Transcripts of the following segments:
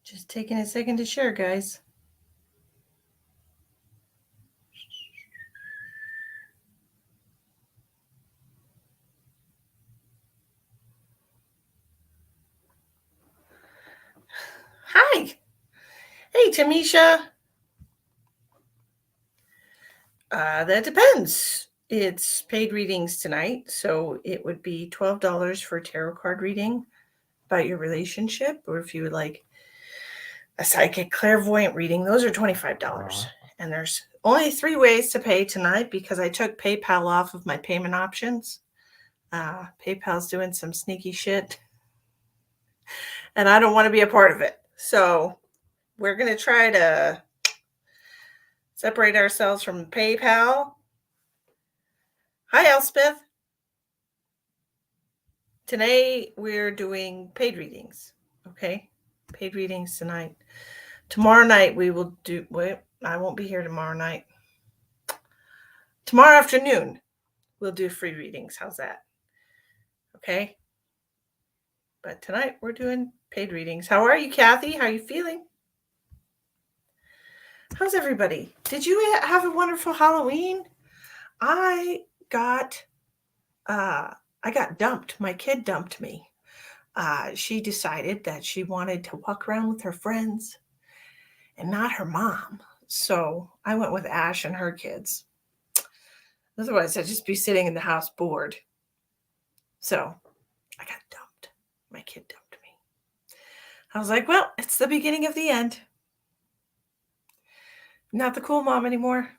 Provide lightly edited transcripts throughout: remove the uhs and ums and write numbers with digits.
Just taking a second to share, guys. Hi. Hey, Tamisha. That depends. It's paid readings tonight, so it would be $12 for a tarot card reading about your relationship, or if you would like a psychic clairvoyant reading, those are $25. And there's only 3 ways to pay tonight because I took PayPal off of my payment options. PayPal's doing some sneaky shit, and I don't want to be a part of it. So we're going to try to separate ourselves from PayPal. Hi, Elspeth. Today we're doing paid readings. Okay, paid readings tonight. Tomorrow night we will do. Wait, I won't be here tomorrow night. Tomorrow afternoon we'll do free readings. How's that? Okay. But tonight we're doing paid readings. How are you, Kathy? How are you feeling? How's everybody? Did you have a wonderful Halloween? I got dumped. My kid dumped me. She decided that she wanted to walk around with her friends and not her mom. So I went with Ash and her kids. Otherwise, I'd just be sitting in the house bored. So I got dumped. My kid dumped me. I was like, well, it's the beginning of the end. Not the cool mom anymore.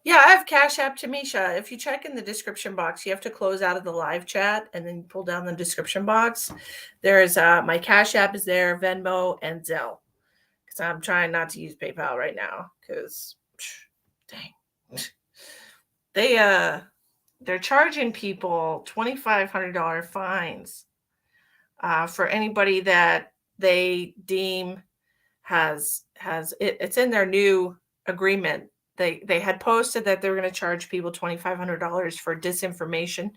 Yeah, I have Cash App Tamisha. If you check in the description box, you have to close out of the live chat and then pull down the description box. There's my Cash App is there, Venmo, and Zelle. Because I'm trying not to use PayPal right now. Because, dang, they're charging people $2,500 fines for anybody that they deem has it's in their new agreement. They had posted that they were going to charge people $2,500 for disinformation,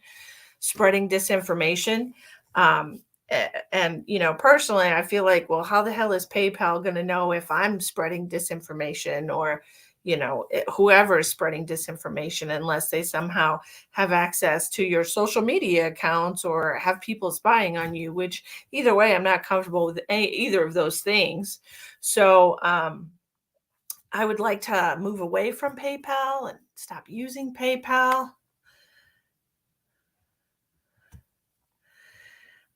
spreading disinformation. And personally, I feel like, well, how the hell is PayPal going to know if I'm spreading disinformation or whoever is spreading disinformation, unless they somehow have access to your social media accounts or have people spying on you, which either way, I'm not comfortable with either of those things. So I would like to move away from PayPal and stop using PayPal.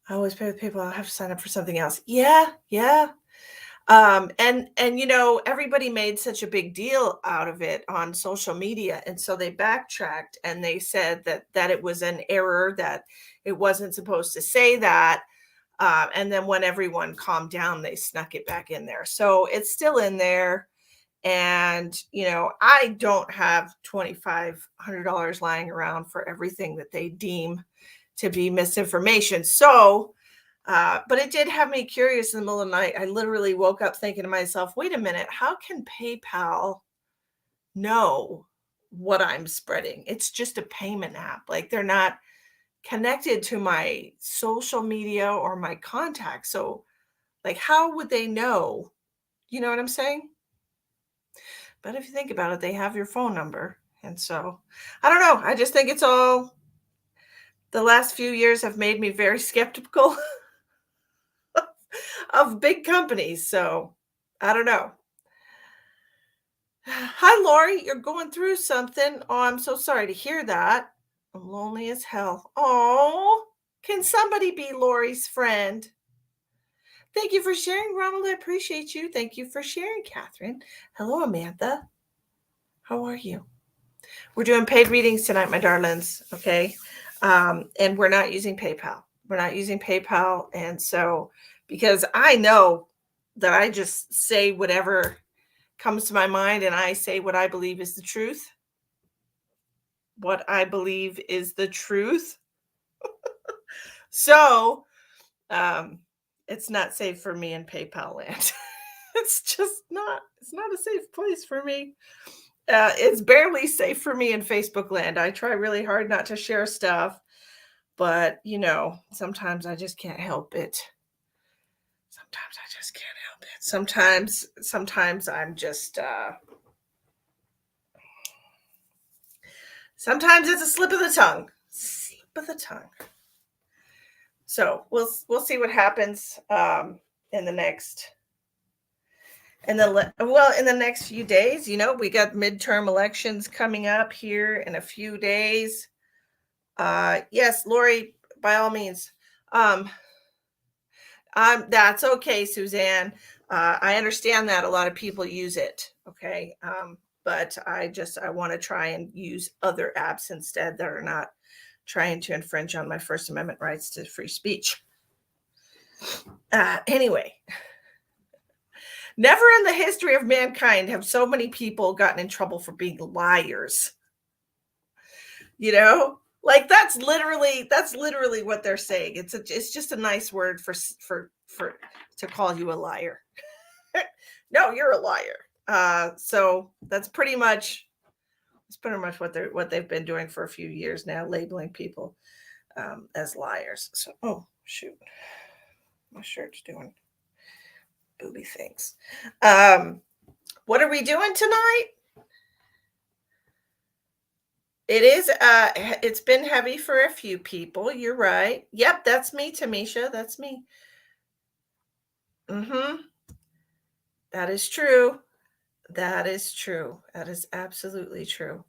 I always pay with PayPal. I have to sign up for something else. Yeah. And everybody made such a big deal out of it on social media, and so they backtracked and they said that it was an error, that it wasn't supposed to say that. And then when everyone calmed down, they snuck it back in there. So it's still in there. And I don't have $2,500 lying around for everything that they deem to be misinformation. So but it did have me curious in the middle of the night. I literally woke up thinking to myself, wait a minute, how can PayPal know what I'm spreading? It's just a payment app. Like, they're not connected to my social media or my contacts. So, like, how would they know? You know what I'm saying? But if you think about it, they have your phone number. And so, I don't know. I just think it's all, the last few years have made me very skeptical of big companies. So I don't know. Hi, Lori. You're going through something. Oh, I'm so sorry to hear that. I'm lonely as hell. Oh, can somebody be Lori's friend? Thank you for sharing, Ronald. I appreciate you. Thank you for sharing, Catherine. Hello, Amanda. How are you? We're doing paid readings tonight, my darlings. Okay. And we're not using PayPal. We're not using PayPal. And so, because I know that I just say whatever comes to my mind, and I say what I believe is the truth. What I believe is the truth. So it's not safe for me in PayPal land. It's not a safe place for me. It's barely safe for me in Facebook land. I try really hard not to share stuff, but sometimes I just can't help it. Sometimes I just can't help it. Sometimes I'm just sometimes it's a slip of the tongue. Slip of the tongue. So we'll see what happens in the next in the next few days. We got midterm elections coming up here in a few days. Yes, Lori, by all means. That's okay, Suzanne. I understand that a lot of people use it. Okay. But I want to try and use other apps instead that are not trying to infringe on my First Amendment rights to free speech. Anyway, never in the history of mankind have so many people gotten in trouble for being liars. Like that's literally what they're saying. It's just a nice word for to call you a liar. No, you're a liar. So that's pretty much what they've been doing for a few years now, labeling people as liars. So, oh shoot, my shirt's doing booby things. What are we doing tonight? It is it's been heavy for a few people. You're right. Yep, that's me, Tamisha. That's me. That is true. That is true. That is absolutely true.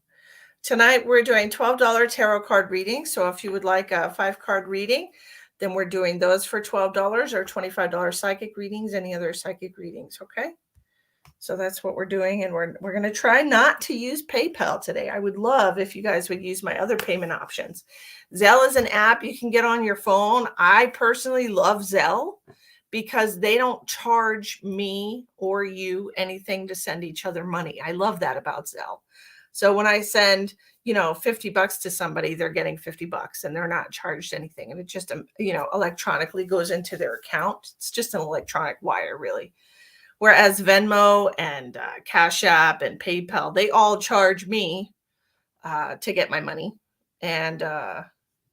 Tonight we're doing $12 tarot card readings. So if you would like a 5-card reading, then we're doing those for $12 or $25 psychic readings, any other psychic readings, okay? So that's what we're doing, and we're going to try not to use PayPal today. I would love if you guys would use my other payment options. Zelle is an app you can get on your phone. I personally love Zelle because they don't charge me or you anything to send each other money. I love that about Zelle. So when I send, $50 to somebody, they're getting $50 and they're not charged anything. And it just, electronically goes into their account. It's just an electronic wire, really. Whereas Venmo and Cash App and PayPal, they all charge me to get my money, and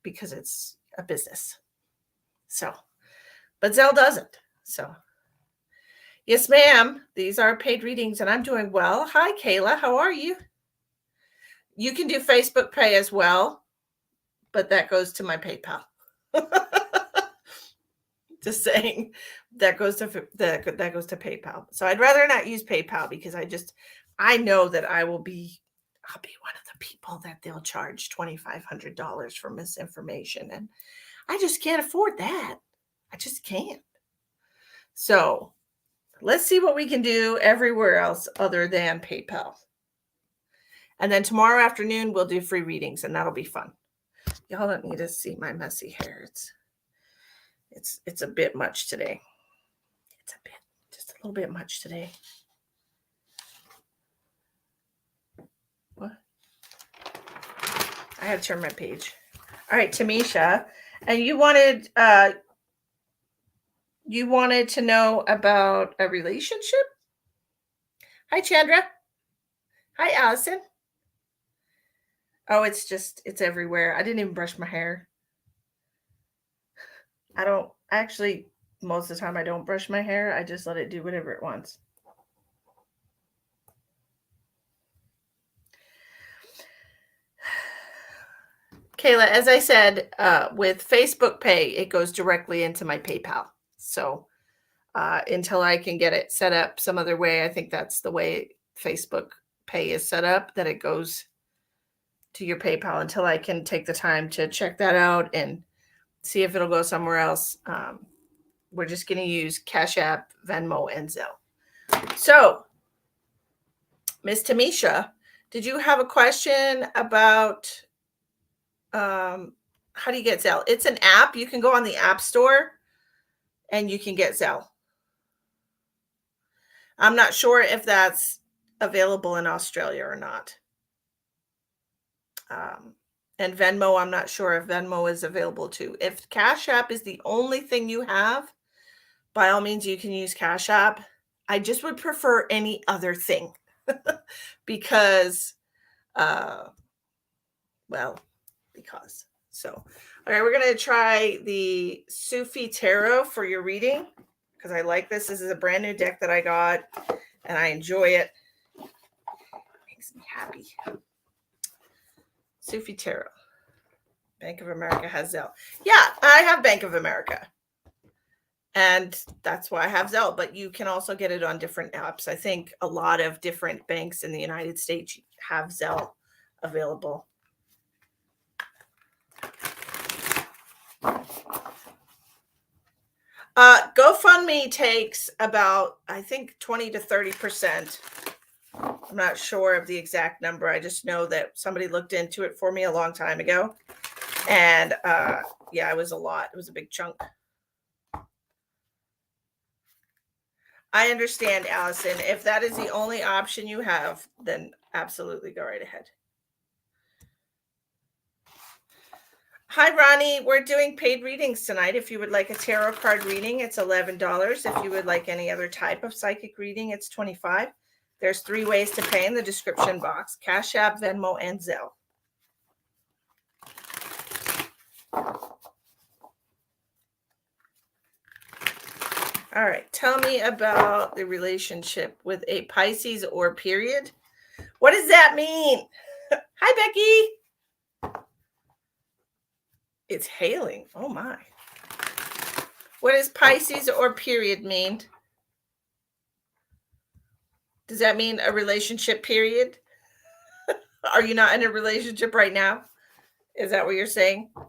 because it's a business. So, but Zelle doesn't. So, yes, ma'am. These are paid readings, and I'm doing well. Hi, Kayla. How are you? You can do Facebook Pay as well, but that goes to my PayPal. Just saying, that goes to PayPal. So I'd rather not use PayPal because I know that I'll be one of the people that they'll charge $2,500 for misinformation, and I just can't afford that. I just can't. So let's see what we can do everywhere else other than PayPal. And then tomorrow afternoon we'll do free readings, and that'll be fun. Y'all don't need to see my messy hair. It's a bit much today. Just a little bit much today. What? I had to turn my page. All right, Tamisha, and you wanted to know about a relationship? Hi, Chandra. Hi, Allison. Oh, it's everywhere. I didn't even brush my hair. Most of the time I don't brush my hair. I just let it do whatever it wants. Kayla, as I said, with Facebook Pay, it goes directly into my PayPal. So until I can get it set up some other way, I think that's the way Facebook Pay is set up, that it goes to your PayPal. Until I can take the time to check that out and see if it'll go somewhere else, we're just going to use Cash App, Venmo, and Zelle. So, Miss Tamisha, did you have a question about how do you get Zelle? It's an app. You can go on the App Store and you can get Zelle. I'm not sure if that's available in Australia or not. And Venmo, I'm not sure if Venmo is available too. If Cash App is the only thing you have, by all means, you can use Cash App. I just would prefer any other thing because, so, all right, we're going to try the Sufi Tarot for your reading. because I like this. This is a brand new deck that I got, and I enjoy it. Makes me happy. Sufi Tarot. Bank of America has Zelle. Yeah, I have Bank of America. And that's why I have Zelle, but you can also get it on different apps. I think a lot of different banks in the United States have Zelle available. GoFundMe takes about, I think, 20 to 30%. I'm not sure of the exact number. I just know that somebody looked into it for me a long time ago. And yeah, it was a lot. It was a big chunk. I understand, Allison. If that is the only option you have, then absolutely go right ahead. Hi, Ronnie. We're doing paid readings tonight. If you would like a tarot card reading, it's $11. If you would like any other type of psychic reading, it's $25. There's 3 ways to pay in the description box: Cash App, Venmo, and Zelle. All right. Tell me about the relationship with a Pisces or period. What does that mean? Hi, Becky. It's hailing. Oh, my. What does Pisces or period mean? Does that mean a relationship period? Are you not in a relationship right now? Is that what you're saying? I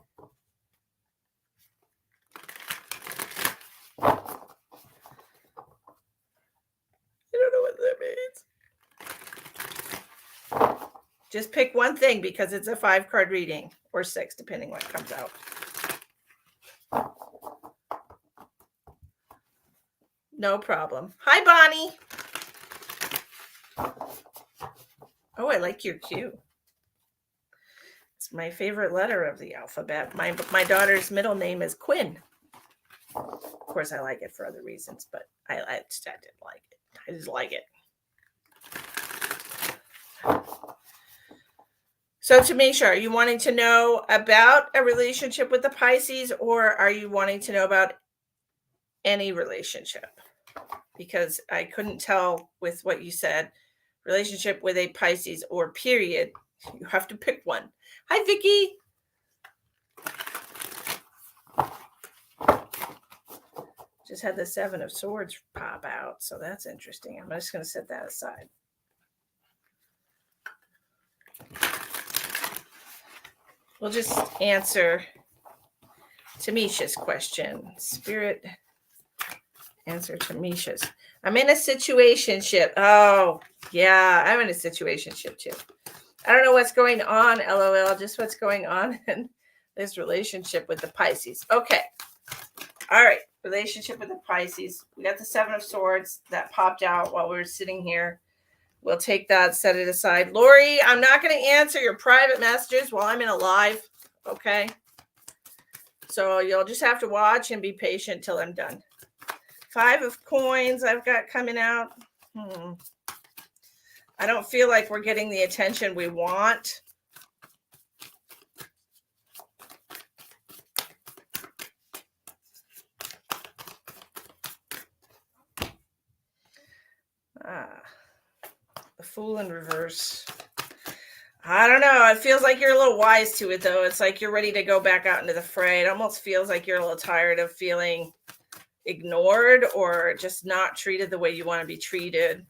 don't know what that means. Just pick one thing because it's a 5-card reading, or 6, depending what comes out. No problem. Hi, Bonnie. Oh, I like your Q. It's my favorite letter of the alphabet. My daughter's middle name is Quinn. Of course, I like it for other reasons, but I didn't like it. I just like it. So, Tamisha, are you wanting to know about a relationship with the Pisces, or are you wanting to know about any relationship? Because I couldn't tell with what you said. Relationship with a Pisces or period. You have to pick one. Hi, Vicky. Just had the 7 of Swords pop out, so that's interesting. I'm just going to set that aside. We'll just answer Tamisha's question. Spirit, answer Tamisha's. I'm in a situationship. Oh, yeah, I'm in a situationship too. I don't know what's going on, LOL, just what's going on in this relationship with the Pisces. Okay. All right. Relationship with the Pisces. We got the 7 of Swords that popped out while we were sitting here. We'll take that, set it aside. Lori, I'm not going to answer your private messages while I'm in a live. Okay. So you'll just have to watch and be patient till I'm done. 5 of Coins I've got coming out. I don't feel like we're getting the attention we want. The Fool in reverse. I don't know. It feels like you're a little wise to it, though. It's like you're ready to go back out into the fray. It almost feels like you're a little tired of feeling ignored or just not treated the way you want to be treated.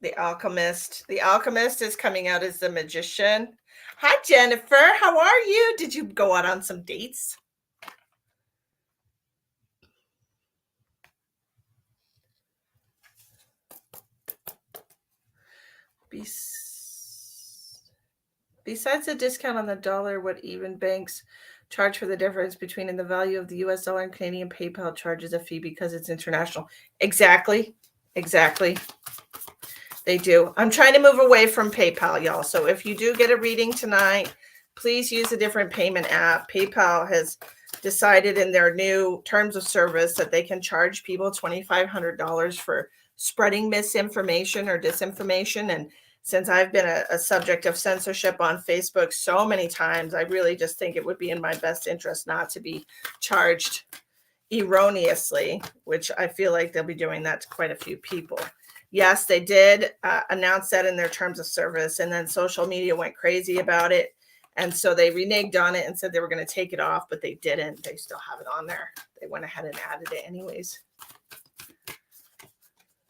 The Alchemist. The Alchemist is coming out as the Magician. Hi, Jennifer. How are you? Did you go out on some dates? Besides the discount on the dollar, what even banks charge for the difference between the value of the US dollar and Canadian? PayPal charges a fee because it's international. Exactly. They do. I'm trying to move away from PayPal, y'all. So if you do get a reading tonight, please use a different payment app. PayPal has decided in their new terms of service that they can charge people $2,500 for spreading misinformation or disinformation. And since I've been a subject of censorship on Facebook so many times, I really just think it would be in my best interest not to be charged erroneously, which I feel like they'll be doing that to quite a few people. Yes, they did announce that in their terms of service, and then social media went crazy about it. And so they reneged on it and said they were going to take it off, but they didn't. They still have it on there. They went ahead and added it anyways.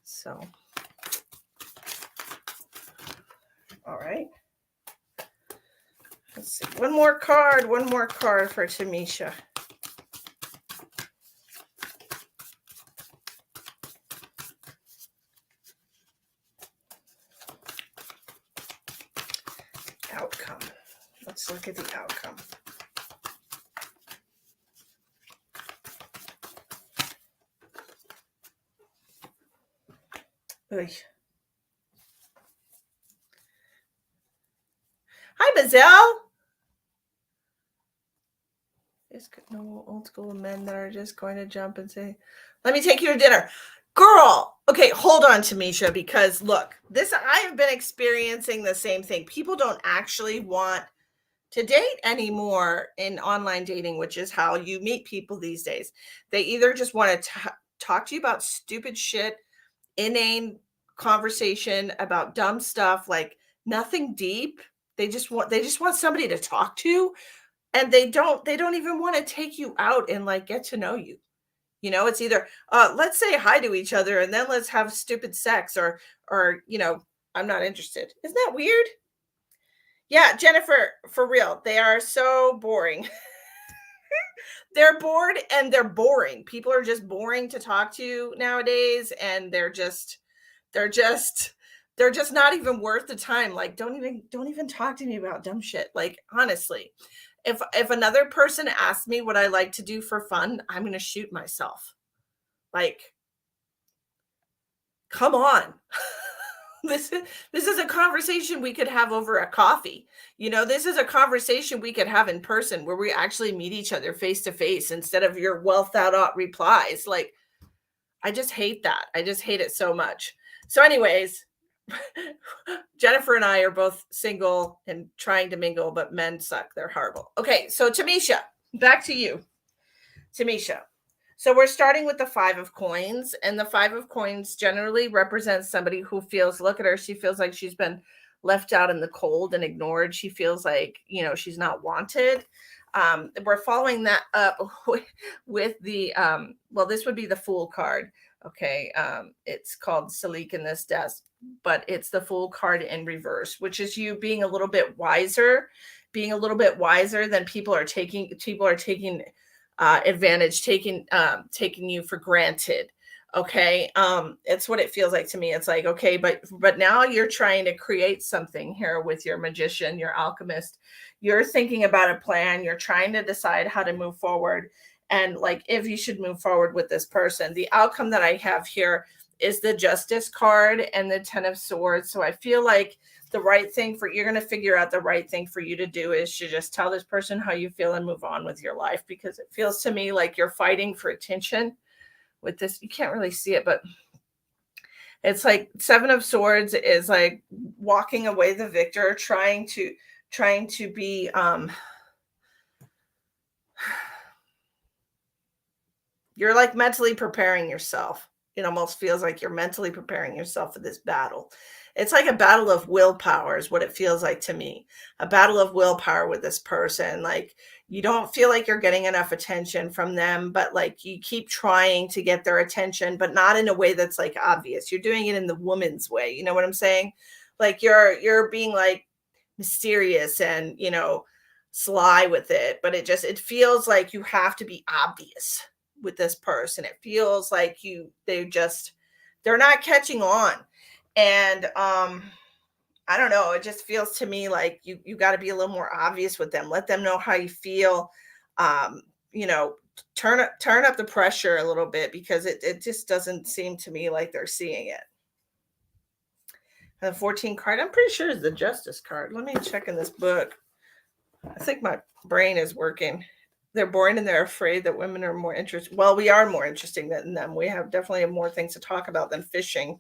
So, all right. Let's see. One more card for Tamisha. Outcome. Let's look at the outcome. Oy. Hi, Bazelle. There's no old school men that are just going to jump and say, let me take you to dinner. Girl, okay, hold on, Tamisha, because look, I have been experiencing the same thing. People don't actually want to date anymore in online dating, which is how you meet people these days. They either just want to talk to you about stupid shit, inane conversation about dumb stuff, like nothing deep. They just want somebody to talk to, and they don't even want to take you out and like get to know you. It's either let's say hi to each other and then let's have stupid sex, or I'm not interested. Isn't that weird? Yeah, Jennifer, for real, they are so boring. They're bored and they're boring. People are just boring to talk to nowadays, and they're just not even worth the time. Like, don't even talk to me about dumb shit. Like, honestly, if another person asks me what I like to do for fun, I'm going to shoot myself. Like, come on. This is a conversation we could have over a coffee. This is a conversation we could have in person where we actually meet each other face to face instead of your well thought out replies. Like, I just hate that. I just hate it so much. So anyways, Jennifer and I are both single and trying to mingle, but men suck. They're horrible. Okay, so Tamisha, back to you. Tamisha. So we're starting with the 5 of coins, and the 5 of coins generally represents somebody who feels, look at her, she feels like she's been left out in the cold and ignored. She feels like, she's not wanted. We're following that up with the, this would be the Fool card. Okay. It's called Salik in this deck, but it's the Fool card in reverse, which is you being a little bit wiser than people are taking advantage, taking you for granted. Okay. It's what it feels like to me. It's like, okay, but now you're trying to create something here with your magician, your alchemist. You're thinking about a plan. You're trying to decide how to move forward, and like if you should move forward with this person. The outcome that I have here is the Justice card and the 10 of Swords. So I feel like you're going to figure out the right thing for you to do is to just tell this person how you feel and move on with your life, because it feels to me like you're fighting for attention with this. You can't really see it, but it's like 7 of Swords is like walking away the victor, trying to be you're like mentally preparing yourself. It almost feels like you're mentally preparing yourself for this battle. It's like a battle of willpower is what it feels like to me. A battle of willpower with this person. Like, you don't feel like you're getting enough attention from them, but like you keep trying to get their attention, but not in a way that's like obvious. You're doing it in the woman's way. You know what I'm saying? Like you're being like mysterious and, sly with it, but it feels like you have to be obvious with this person. It feels like they're not catching on. And I don't know, it just feels to me like you got to be a little more obvious with them. Let them know how you feel. Turn up the pressure a little bit, because it just doesn't seem to me like they're seeing it. And the 14 card, I'm pretty sure is the Justice card. Let me check in this book. I think my brain is working. They're boring and they're afraid that women are more interesting. Well, we are more interesting than them. We have definitely more things to talk about than fishing.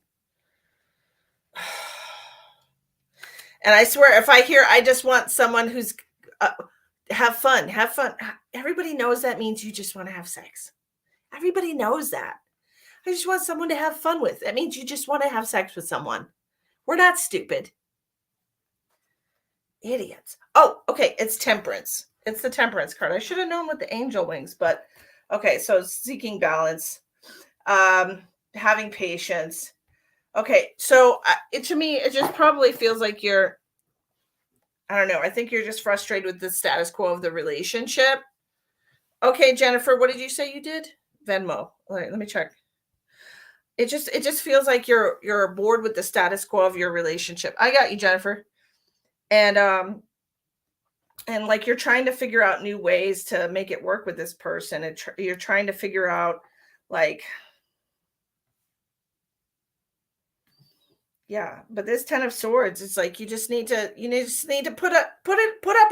And I swear, if I hear, I just want someone who's uh, have fun, have fun. Everybody knows that means you just want to have sex. Everybody knows that. I just want someone to have fun with. That means you just want to have sex with someone. We're not stupid. Idiots. Oh, okay. It's temperance. It's the temperance card. I should have known with the angel wings, but okay. So seeking balance, having patience. Okay. So to me, it just probably feels like I don't know. I think you're just frustrated with the status quo of the relationship. Okay, Jennifer, what did you say you did? Venmo. All right, let me check. It just feels like you're bored with the status quo of your relationship. I got you, Jennifer. And like you're trying to figure out new ways to make it work with this person, and you're trying to figure out like, yeah, but this 10 of swords, it's like you just need to put up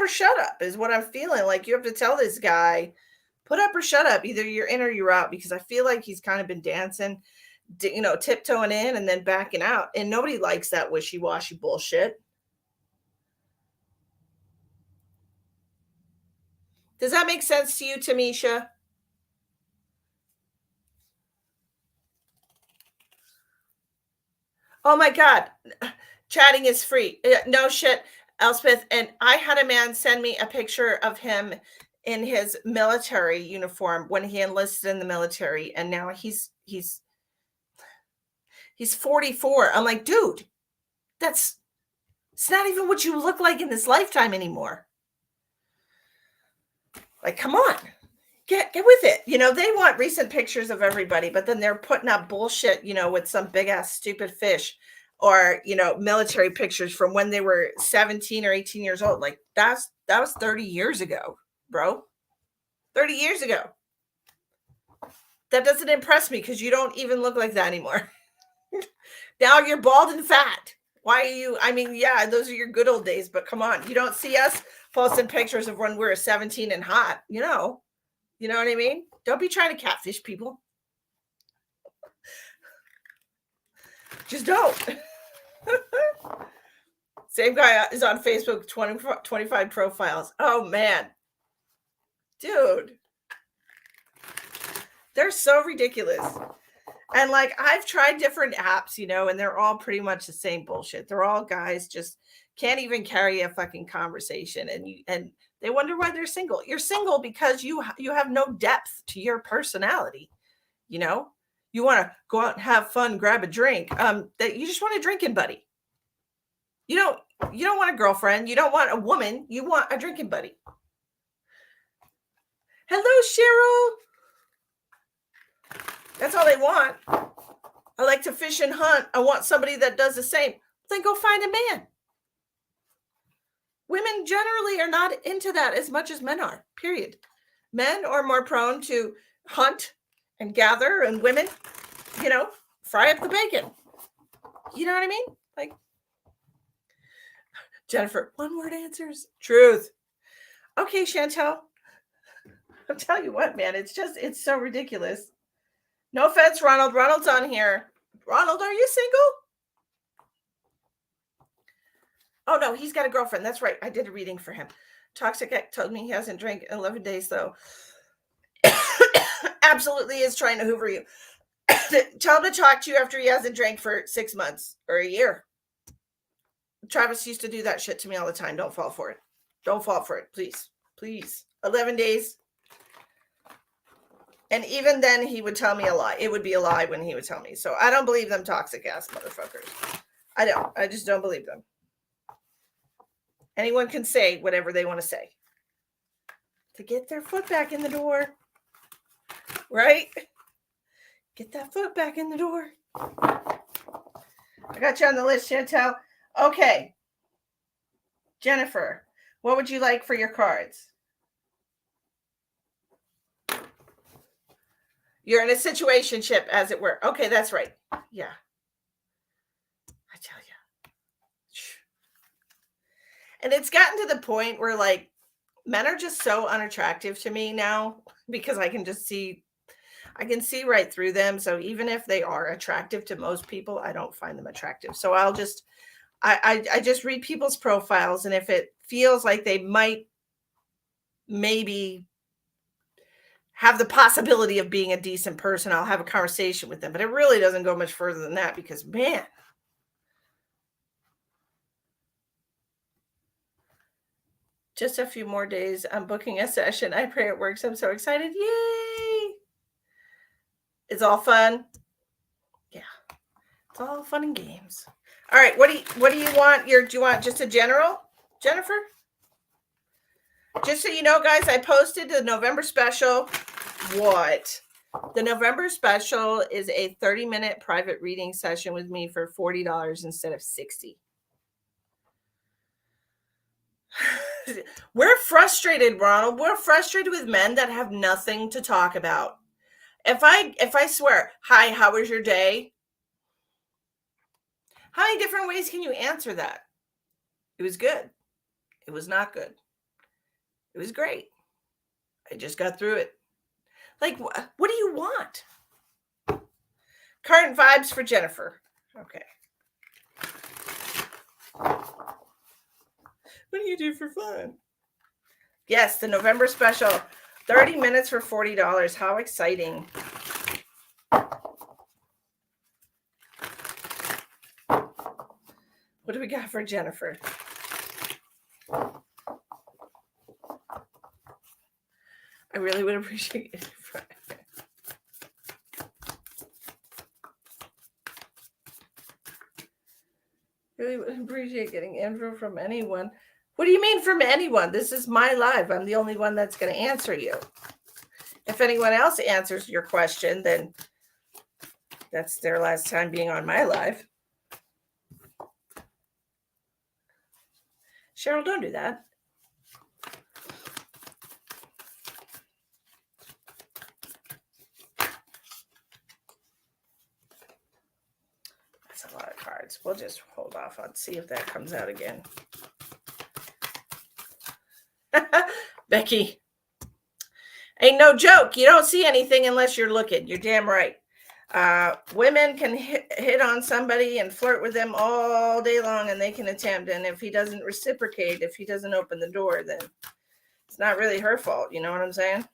or shut up is what I'm feeling. Like you have to tell this guy, put up or shut up. Either you're in or you're out, because I feel like he's kind of been dancing, tiptoeing in and then backing out. And nobody likes that wishy-washy bullshit. Does that make sense to you, Tamisha? Oh my God. Chatting is free. No shit, Elspeth. And I had a man send me a picture of him in his military uniform when he enlisted in the military. And now he's 44. I'm like, dude, it's not even what you look like in this lifetime anymore. Like, come on. Get with it. They want recent pictures of everybody, but then they're putting up bullshit, with some big ass stupid fish, or, military pictures from when they were 17 or 18 years old. Like that was 30 years ago, bro. 30 years ago. That doesn't impress me because you don't even look like that anymore. Now you're bald and fat. Why are you? I mean, yeah, those are your good old days, but come on. You don't see us posting pictures of when we were 17 and hot, You know what I mean? Don't be trying to catfish people. Just don't. Same guy is on Facebook, 25 profiles. Oh, man. Dude. They're so ridiculous. And like, I've tried different apps, and they're all pretty much the same bullshit. They're all guys just can't even carry a fucking conversation. And they wonder why they're single. You're single because you have no depth to your personality. You want to go out and have fun, grab a drink. That you just want a drinking buddy. You don't want a girlfriend. You don't want a woman. You want a drinking buddy. Hello, Cheryl. That's all they want. I like to fish and hunt. I want somebody that does the same. Then go find a man. Women generally are not into that as much as men are, period. Men are more prone to hunt and gather, and women, fry up the bacon. You know what I mean? Like, Jennifer, one word answers. Truth. Okay, Chantel. I'll tell you what, man, it's so ridiculous. No offense, Ronald. Ronald's on here. Ronald, are you single? Oh, no, he's got a girlfriend. That's right. I did a reading for him. Toxic X told me he hasn't drank in 11 days, though. Absolutely is trying to hoover you. Tell him to talk to you after he hasn't drank for 6 months or a year. Travis used to do that shit to me all the time. Don't fall for it. Don't fall for it, please. Please. 11 days. And even then, he would tell me a lie. It would be a lie when he would tell me. So I don't believe them toxic ass motherfuckers. I don't. I just don't believe them. Anyone can say whatever they want to say to get their foot back in the door. Right? Get that foot back in the door. I got you on the list, Chantel. Okay. Jennifer, what would you like for your cards? You're in a situationship, as it were. Okay, that's right. Yeah. I tell you. And it's gotten to the point where, like, men are just so unattractive to me now, because I can see right through them. So even if they are attractive to most people, I don't find them attractive. So I'll just I just read people's profiles, and if it feels like they might maybe have the possibility of being a decent person, I'll have a conversation with them. But it really doesn't go much further than that because, man, just a few more days. I'm booking a session. I pray it works. I'm so excited. Yay! It's all fun. Yeah, it's all fun and games. All right, what do you want? Do you want just a general, Jennifer? Just so you know, guys, I posted the November special. What? The November special is a 30-minute private reading session with me for $40 instead of $60. We're frustrated, Ronald. We're frustrated with men that have nothing to talk about. If I swear, hi, how was your day? How many different ways can you answer that? It was good. It was not good. It was great. I just got through it. Like, what do you want? Current vibes for Jennifer. Okay. What do you do for fun? Yes, the November special. 30 minutes for $40. How exciting. What do we got for Jennifer? I really would appreciate it. Really would appreciate getting info from anyone. What do you mean from anyone? This is my live. I'm the only one that's going to answer you. If anyone else answers your question, then that's their last time being on my live. Cheryl, don't do that. That's a lot of cards. We'll just hold off on see if that comes out again. Becky, ain't no joke. You don't see anything unless you're looking. You're damn right. Women can hit on somebody and flirt with them all day long, and they can attempt. And if he doesn't reciprocate, if he doesn't open the door, then it's not really her fault. You know what I'm saying?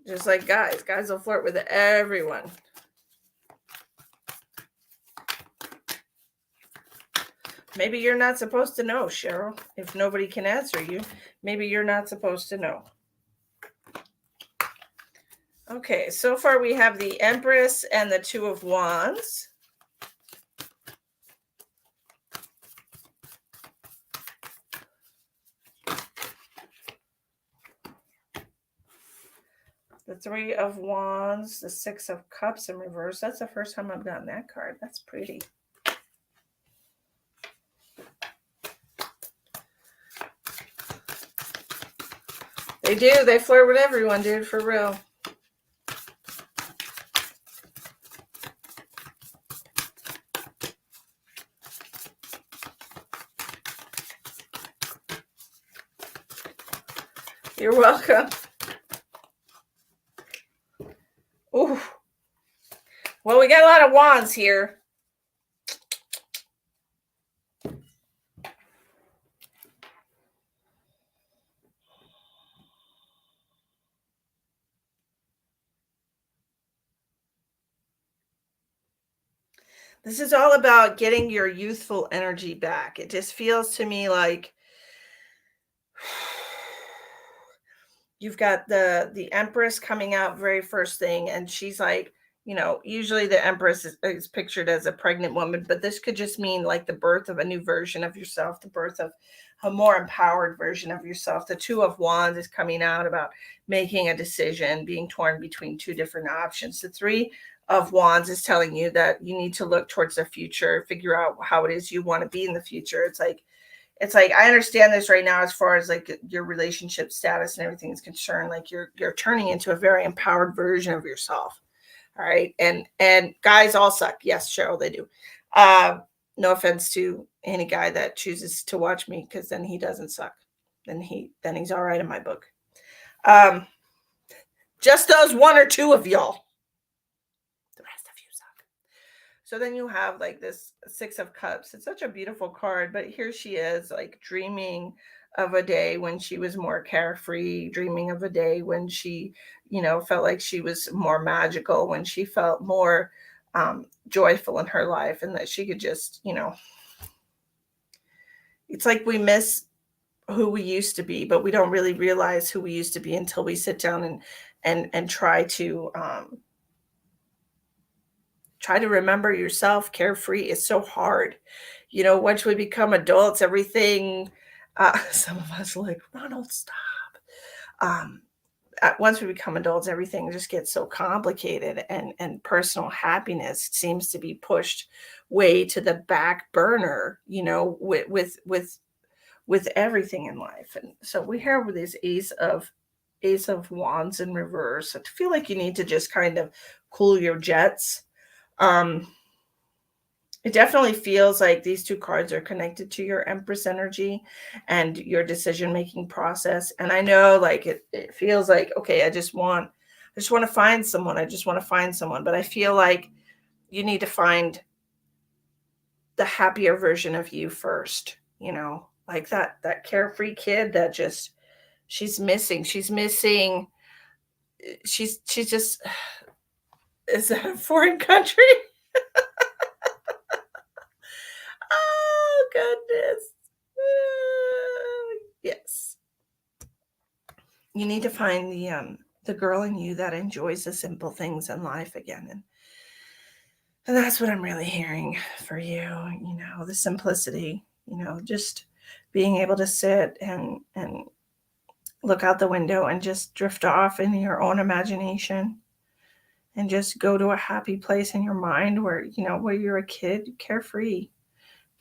Just like guys will flirt with everyone. Maybe you're not supposed to know, Cheryl. If nobody can answer you, maybe you're not supposed to know. Okay, so far we have the Empress and the Two of Wands. The Three of Wands, the Six of Cups in reverse. That's the first time I've gotten that card. That's pretty. They do. They flirt with everyone, dude, for real. You're welcome. Ooh. Well, we got a lot of wands here. This is all about getting your youthful energy back. It just feels to me like you've got the Empress coming out very first thing, and she's like, usually the Empress is pictured as a pregnant woman, but this could just mean like the birth of a new version of yourself, the birth of a more empowered version of yourself. The Two of Wands is coming out about making a decision, being torn between two different options. The Three of Wands is telling you that you need to look towards the future, figure out how it is you want to be in the future. It's like I understand this right now as far as like your relationship status and everything is concerned. Like you're turning into a very empowered version of yourself. All right. And guys all suck. Yes, Cheryl, they do. No offense to any guy that chooses to watch me, because then he doesn't suck. Then he's all right in my book. Just those one or two of y'all. The rest of you suck. So then you have like this Six of Cups. It's such a beautiful card, but here she is, like dreaming of a day when she was more carefree, dreaming of a day when she, felt like she was more magical, when she felt more joyful in her life, and that she could just, it's like we miss who we used to be, but we don't really realize who we used to be until we sit down and try to remember yourself carefree. Is so hard. Once we become adults, everything, some of us are like, Ronald, stop. Um, Once we become adults, everything just gets so complicated, and personal happiness seems to be pushed way to the back burner, with everything in life. And so we have this ace of wands in reverse. I feel like you need to just kind of cool your jets. um it definitely feels like these two cards are connected to your Empress energy and your decision making process. And I know, like, it feels like, okay, I just want to find someone. I just want to find someone. But I feel like you need to find the happier version of you first, like that carefree kid that just she's missing. She's just is that a foreign country? Oh goodness. Yes. You need to find the girl in you that enjoys the simple things in life again. And that's what I'm really hearing for you, the simplicity, just being able to sit and look out the window and just drift off in your own imagination and just go to a happy place in your mind where you're a kid, carefree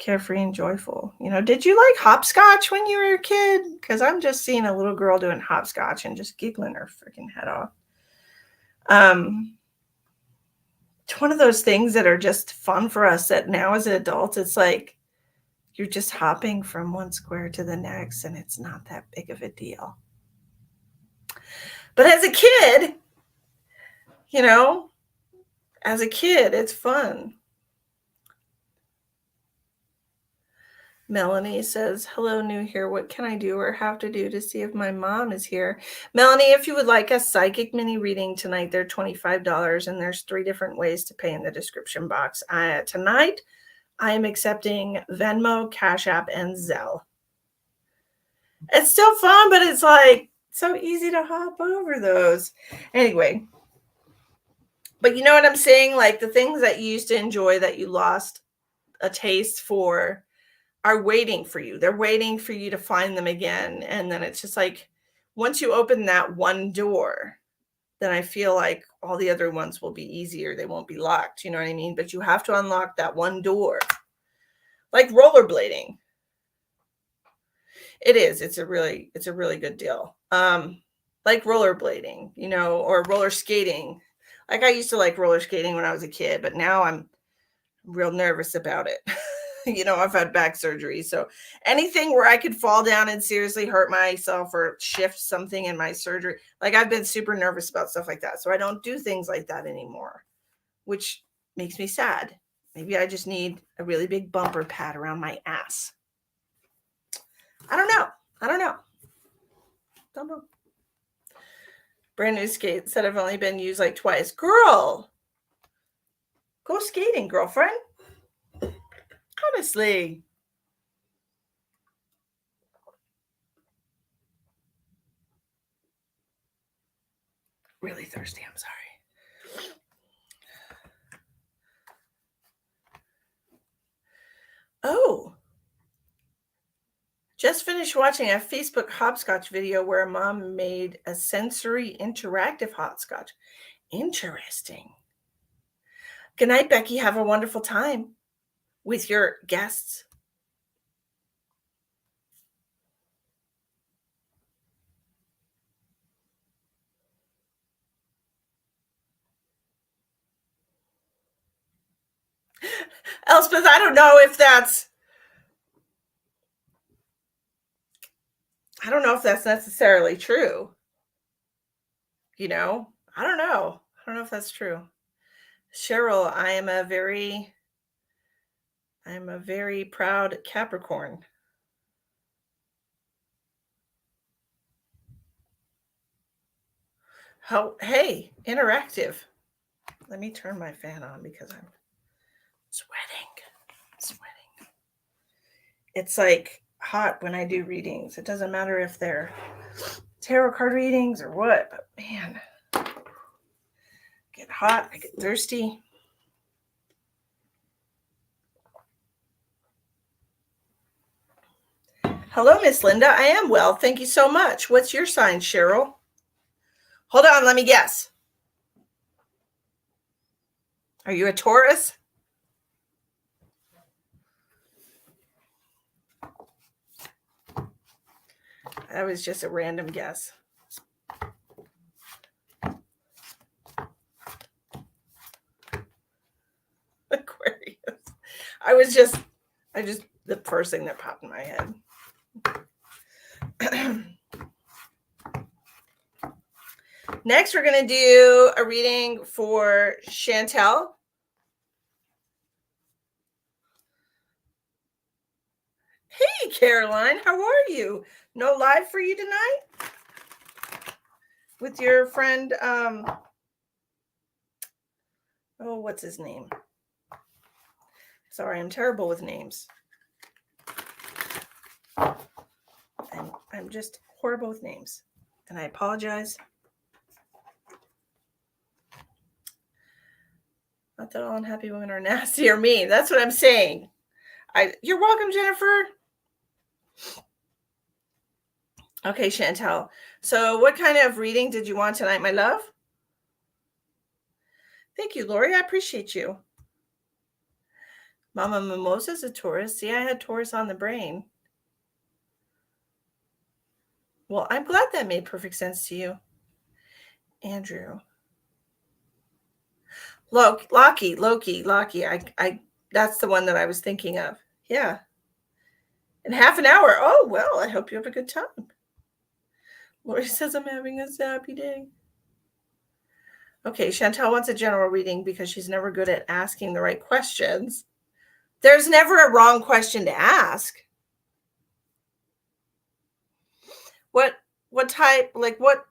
and joyful. Did you like hopscotch when you were a kid? Because I'm just seeing a little girl doing hopscotch and just giggling her freaking head off. It's one of those things that are just fun for us that now as adults, it's like you're just hopping from one square to the next, and it's not that big of a deal. But as a kid, you know, it's fun. Melanie says, hello, new here. What can I do or have to do to see if my mom is here? Melanie, if you would like a psychic mini reading tonight, they're $25, and there's 3 different ways to pay in the description box. Tonight, I am accepting Venmo, Cash App, and Zelle. It's still fun, but it's like so easy to hop over those. Anyway, but you know what I'm saying? Like the things that you used to enjoy that you lost a taste for are waiting for you. They're waiting for you to find them again. And then it's just like once you open that one door, then I feel like all the other ones will be easier. They won't be locked. You know what I mean? But you have to unlock that one door. Like rollerblading. It is. It's a really good deal. Like rollerblading, or roller skating. Like I used to like roller skating when I was a kid, but now I'm real nervous about it. I've had back surgery. So anything where I could fall down and seriously hurt myself or shift something in my surgery, like I've been super nervous about stuff like that. So I don't do things like that anymore, which makes me sad. Maybe I just need a really big bumper pad around my ass. I don't know. Don't know. Brand new skates that have only been used like twice. Girl, go skating, girlfriend. Honestly. Really thirsty. I'm sorry. Oh. Just finished watching a Facebook hopscotch video where a mom made a sensory interactive hopscotch. Interesting. Good night, Becky. Have a wonderful time with your guests. Elspeth, I don't know if that's necessarily true. I don't know. I don't know if that's true. Cheryl, I am a very I'm a very proud Capricorn. How, hey, interactive. Let me turn my fan on because I'm sweating. Sweating. It's like hot when I do readings. It doesn't matter if they're tarot card readings or what, but man, I get hot, I get thirsty. Hello, Miss Linda. I am well. Thank you so much. What's your sign, Cheryl? Hold on, let me guess. Are you a Taurus? That was just a random guess. Aquarius. I just the first thing that popped in my head. Next, we're going to do a reading for Chantel. Hey, Caroline, how are you? No live for you tonight? With your friend, oh, what's his name? Sorry, I'm terrible with names. I'm just horrible with names, and I apologize. Not that all unhappy women are nasty or mean. That's what I'm saying. You're welcome, Jennifer. Okay, Chantel. So what kind of reading did you want tonight, my love? Thank you, Lori. I appreciate you. Mama Mimosa's a Taurus. See, I had Taurus on the brain. Well, I'm glad that made perfect sense to you. Andrew. Loki. I that's the one that I was thinking of. Yeah. In half an hour. Oh, well, I hope you have a good time. Lori says I'm having a happy day. Okay, Chantel wants a general reading because she's never good at asking the right questions. There's never a wrong question to ask. What type, like what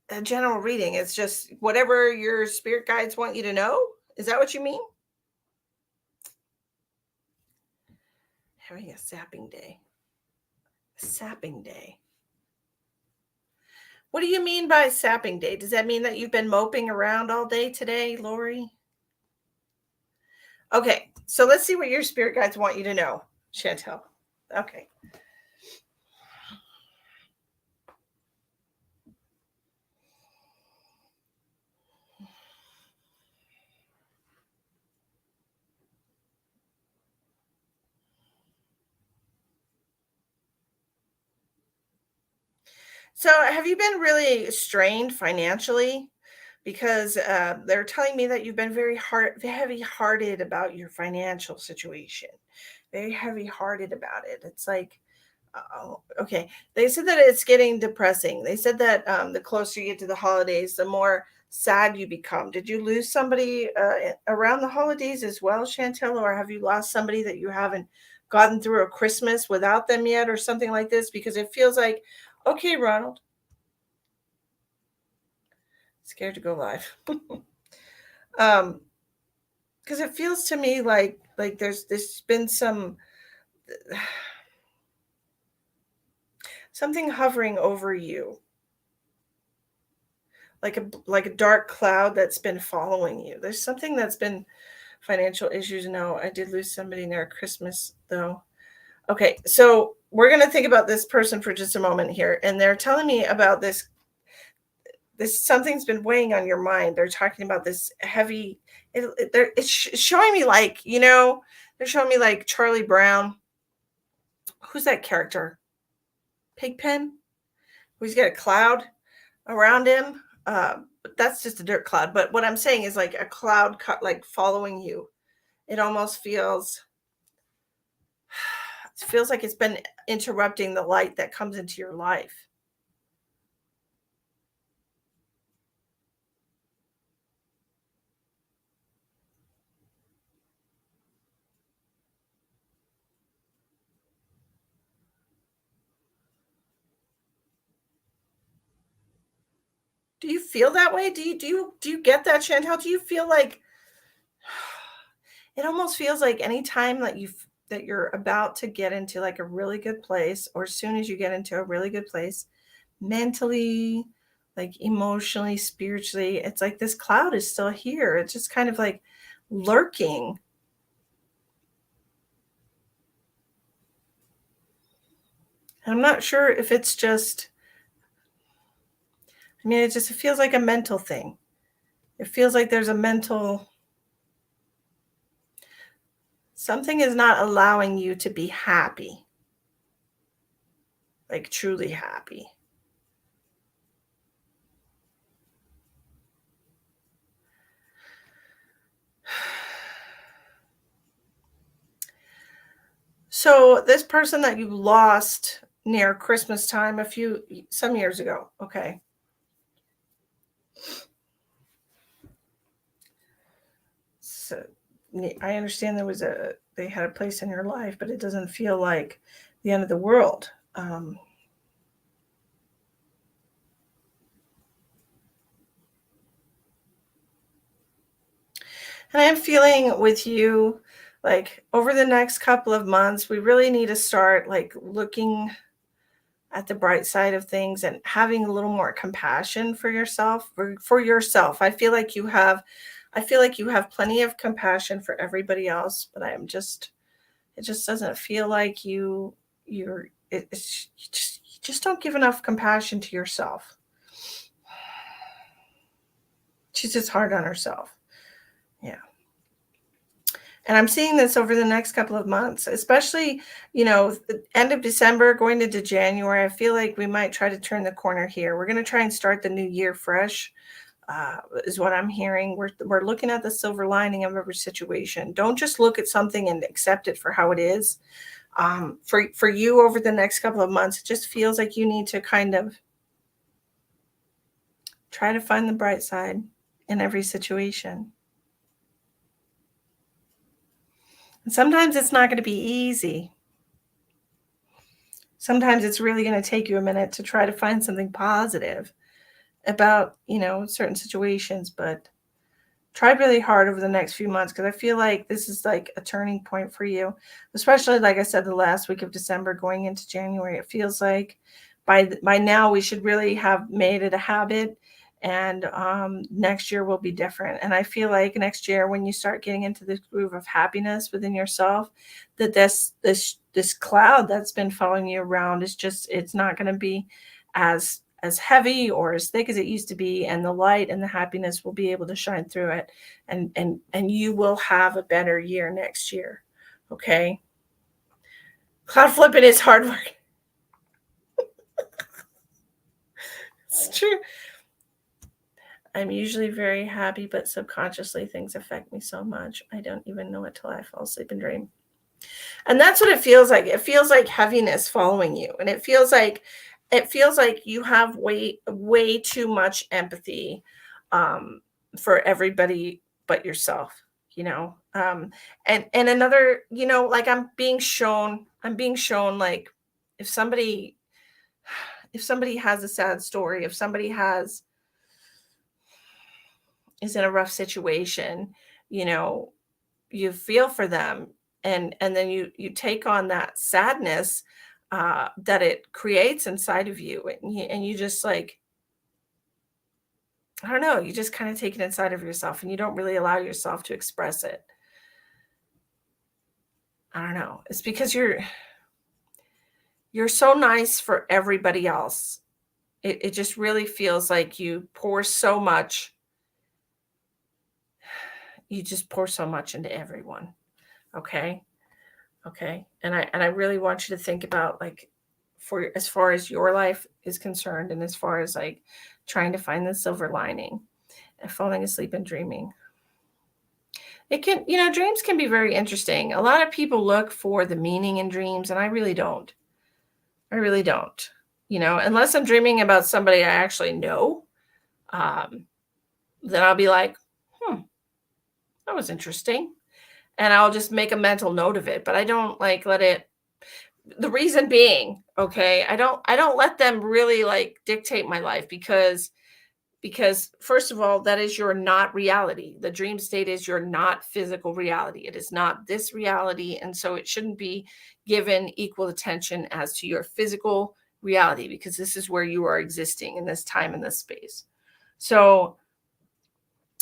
a general reading? It's just whatever your spirit guides want you to know? Is that what you mean? Having a sapping day. A sapping day. What do you mean by sapping day? Does that mean that you've been moping around all day today, Lori? Okay, so let's see what your spirit guides want you to know, Chantel. Okay. So have you been really strained financially? Because they're telling me that you've been very heavy-hearted about your financial situation. Very heavy-hearted about it. It's like, oh, okay. They said that it's getting depressing. They said that the closer you get to the holidays, the more sad you become. Did you lose somebody around the holidays as well, Chantel, or have you lost somebody that you haven't gotten through a Christmas without them yet, or something like this? Because it feels like, okay, Ronald, scared to go live. Because it feels to me like there's been something hovering over you, like a dark cloud that's been following you. There's something that's been financial issues. No, I did lose somebody near Christmas though. Okay, so we're going to think about this person for just a moment here, and they're telling me about this something's been weighing on your mind. They're talking about this heavy, it's showing me like, they're showing me like Charlie Brown. Who's that character? Pigpen? He's got a cloud around him. But that's just a dirt cloud. But what I'm saying is like a cloud like following you. It almost feels like it's been interrupting the light that comes into your life. Do you feel that way? Do you get that, Chantel? Do you feel like it almost feels like anytime that that you're about to get into like a really good place, or as soon as you get into a really good place, mentally, like emotionally, spiritually, it's like this cloud is still here. It's just kind of like lurking. I'm not sure if it's just, I mean, it feels like a mental thing. It feels like there's a mental, something is not allowing you to be happy, like truly happy. So this person that you lost near Christmas time some years ago, okay. So I understand they had a place in your life, but it doesn't feel like the end of the world. And I'm feeling with you, like over the next couple of months, we really need to start like looking at the bright side of things and having a little more compassion for yourself. For yourself, I feel like you have plenty of compassion for everybody else, but it just doesn't feel like you just don't give enough compassion to yourself. She's just hard on herself. Yeah. And I'm seeing this over the next couple of months, especially, the end of December going into January. I feel like we might try to turn the corner here. We're going to try and start the new year fresh, is what I'm hearing. We're looking at the silver lining of every situation. Don't just look at something and accept it for how it is. For you over the next couple of months, it just feels like you need to kind of try to find the bright side in every situation. And sometimes it's not going to be easy. Sometimes it's really going to take you a minute to try to find something positive about, certain situations, but try really hard over the next few months, because I feel like this is like a turning point for you, especially like I said, the last week of December going into January. It feels like by now we should really have made it a habit, and next year will be different. And I feel like next year, when you start getting into this groove of happiness within yourself, that this cloud that's been following you around is just, it's not going to be as heavy or as thick as it used to be, and the light and the happiness will be able to shine through it, and you will have a better year next year. Okay. Cloud flipping is hard work. It's true. I'm usually very happy, but subconsciously things affect me so much I don't even know it till I fall asleep and dream. And that's what it feels like. It feels like heaviness following you, and it feels like you have way too much empathy, um, for everybody but yourself. You know, and another, like I'm being shown like if somebody if somebody has a sad story, if somebody has is in a rough situation, you know, you feel for them, and then you take on that sadness, that it creates inside of you, and you just like, I don't know, you just kind of take it inside of yourself, and you don't really allow yourself to express it. I don't know, it's because you're so nice for everybody else. It just really feels like you just pour so much into everyone. Okay. Okay. And I really want you to think about, like, for as far as your life is concerned, and as far as like trying to find the silver lining and falling asleep and dreaming. Dreams can be very interesting. A lot of people look for the meaning in dreams, and I really don't. I really don't. Unless I'm dreaming about somebody I actually know, um, then I'll be like, hmm, that was interesting. And I'll just make a mental note of it, but I don't like let it, the reason being, okay, I don't let them really like dictate my life, because first of all, that is your not reality. The dream state is your not physical reality. It is not this reality, and so it shouldn't be given equal attention as to your physical reality, because this is where you are existing in this time and this space. So,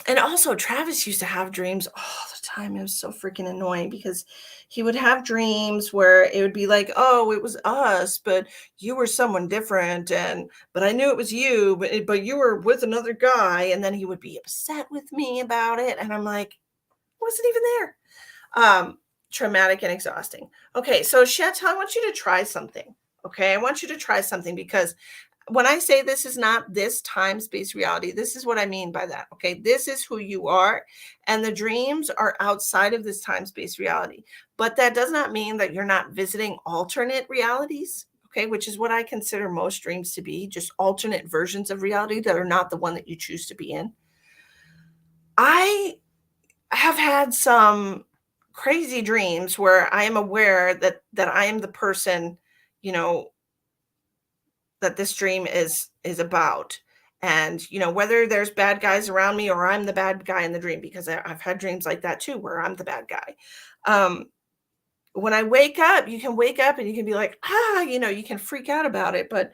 and also Travis used to have dreams all the time. It was so freaking annoying because he would have dreams where it would be like, "Oh, it was us, but you were someone different, and but I knew it was you, but you were with another guy." And then he would be upset with me about it, and I'm like, "I wasn't even there." Traumatic and exhausting. Okay, so Chantel, I want you to try something. Okay, I want you to try something, because when I say this is not this time space reality, this is what I mean by that. Okay. This is who you are. And the dreams are outside of this time space reality. But that does not mean that you're not visiting alternate realities. Okay. Which is what I consider most dreams to be, just alternate versions of reality that are not the one that you choose to be in. I have had some crazy dreams where I am aware that I am the person, you know, that this dream is about. And whether there's bad guys around me or I'm the bad guy in the dream, because I've had dreams like that too where I'm the bad guy. um when I wake up, you can wake up and you can be like, you can freak out about it. But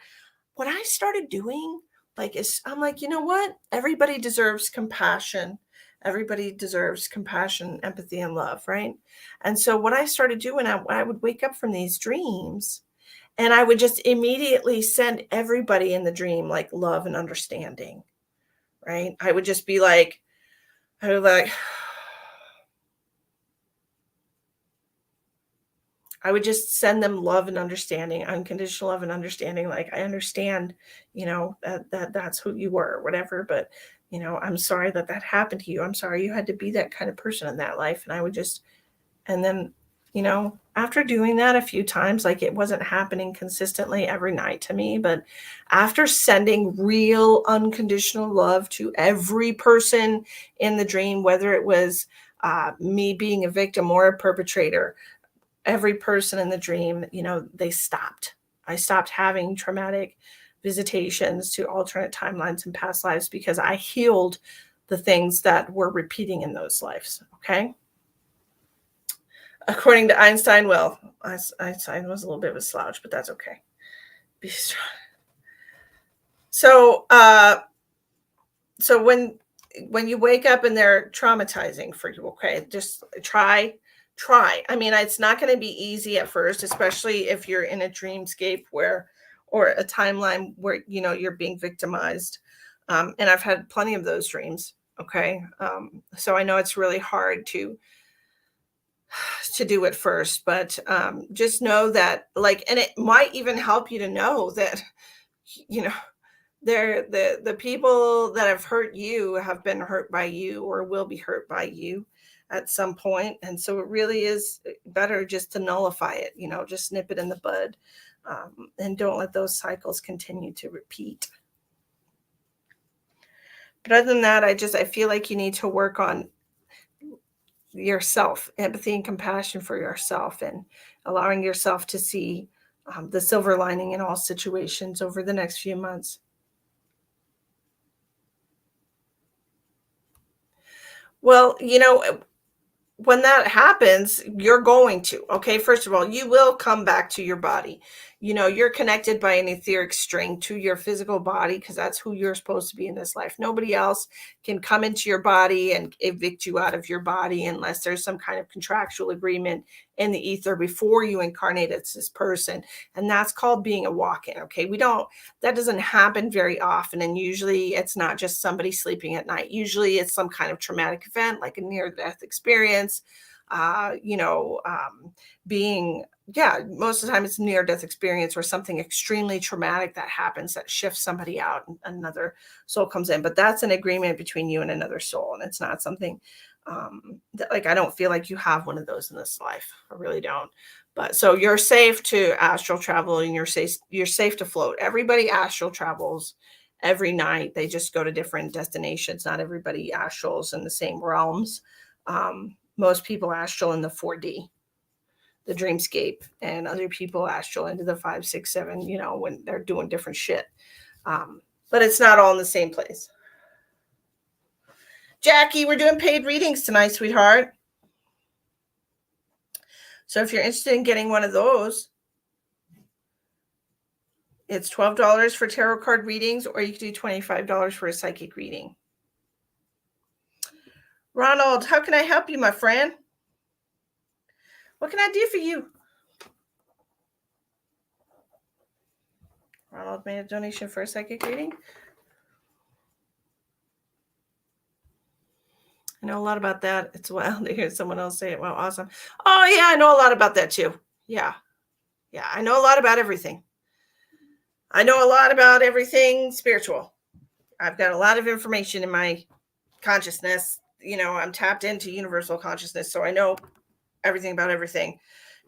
what I started doing, like, is I'm like, you know what, everybody deserves compassion. Everybody deserves compassion, empathy, and love, right? And so what I started doing, I would wake up from these dreams, and I would just immediately send everybody in the dream like love and understanding, right? I would just be like, I would like, I would just send them love and understanding, unconditional love and understanding. Like, I understand, that's who you were, or whatever. But I'm sorry that that happened to you. I'm sorry you had to be that kind of person in that life. And I would just, and then, after doing that a few times, like, it wasn't happening consistently every night to me, but after sending real unconditional love to every person in the dream, whether it was me being a victim or a perpetrator, every person in the dream, they stopped. I stopped having traumatic visitations to alternate timelines and past lives, because I healed the things that were repeating in those lives. Okay. According to Einstein, well, Einstein was a little bit of a slouch, but that's okay. Be strong. So, so when you wake up and they're traumatizing for you, okay, just try. I mean, it's not going to be easy at first, especially if you're in a dreamscape or a timeline where you're being victimized. And I've had plenty of those dreams. Okay. So I know it's really hard to do it first, but just know that, like, and it might even help you to know that, you know they're the people that have hurt you have been hurt by you or will be hurt by you at some point. And so it really is better just to nullify it, just nip it in the bud. And don't let those cycles continue to repeat. But other than that, I feel like you need to work on yourself, empathy and compassion for yourself, and allowing yourself to see the silver lining in all situations over the next few months. Well, when that happens, you're going to, okay, first of all, you will come back to your body. You're connected by an etheric string to your physical body, because that's who you're supposed to be in this life. Nobody else can come into your body and evict you out of your body unless there's some kind of contractual agreement in the ether before you incarnate as this person. And that's called being a walk-in. Okay. That doesn't happen very often. And usually it's not just somebody sleeping at night. Usually it's some kind of traumatic event, like a near-death experience. uh, you know, um, being, yeah, most of the time it's near death experience or something extremely traumatic that happens that shifts somebody out and another soul comes in. But that's an agreement between you and another soul. And it's not something that, like, I don't feel like you have one of those in this life. I really don't. But so you're safe to astral travel, and you're safe to float. Everybody astral travels every night. They just go to different destinations. Not everybody astrals in the same realms. Most people astral in the 4D, the dreamscape, and other people astral into the 5, 6, 7, when they're doing different shit. But it's not all in the same place. Jackie, we're doing paid readings tonight, sweetheart. So if you're interested in getting one of those, it's $12 for tarot card readings, or you can do $25 for a psychic reading. Ronald, how can I help you, my friend? What can I do for you? Ronald made a donation for a psychic reading. I know a lot about that. It's wild to hear someone else say it. Wow, awesome. Oh, yeah, I know a lot about that too. Yeah. Yeah, I know a lot about everything. I know a lot about everything spiritual. I've got a lot of information in my consciousness. You know, I'm tapped into universal consciousness, so I know everything about everything.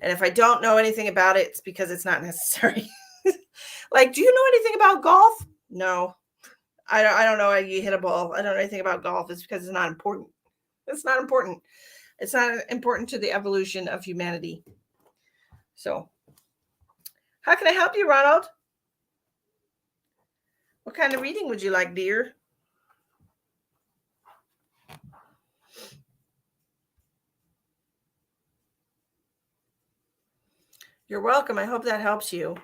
And if I don't know anything about it, it's because it's not necessary. Like, do you know anything about golf? No. I don't know how you hit a ball. I don't know anything about golf. It's because it's not important. It's not important. It's not important to the evolution of humanity. So, how can I help you, Ronald? What kind of reading would you like, dear? You're welcome. I hope that helps you.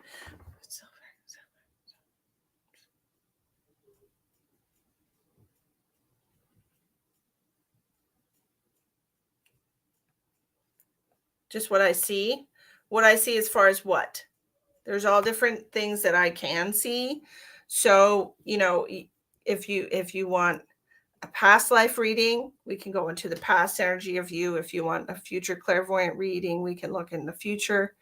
Just what I see. What I see as far as what? There's all different things that I can see. So, you know, if you want a past life reading, we can go into the past energy of you. If you want a future clairvoyant reading, we can look in the future.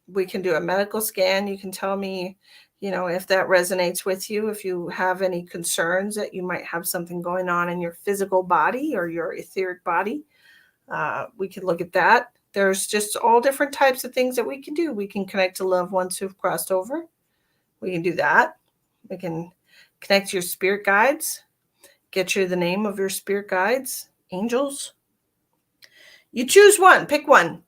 We can do a medical scan. You can tell me, you know, if that resonates with you, if you have any concerns that you might have something going on in your physical body or your etheric body. We can look at that. There's just all different types of things that we can do. We can connect to loved ones who've crossed over. We can do that. We can connect to your spirit guides, get you the name of your spirit guides, angels. You choose one, pick one.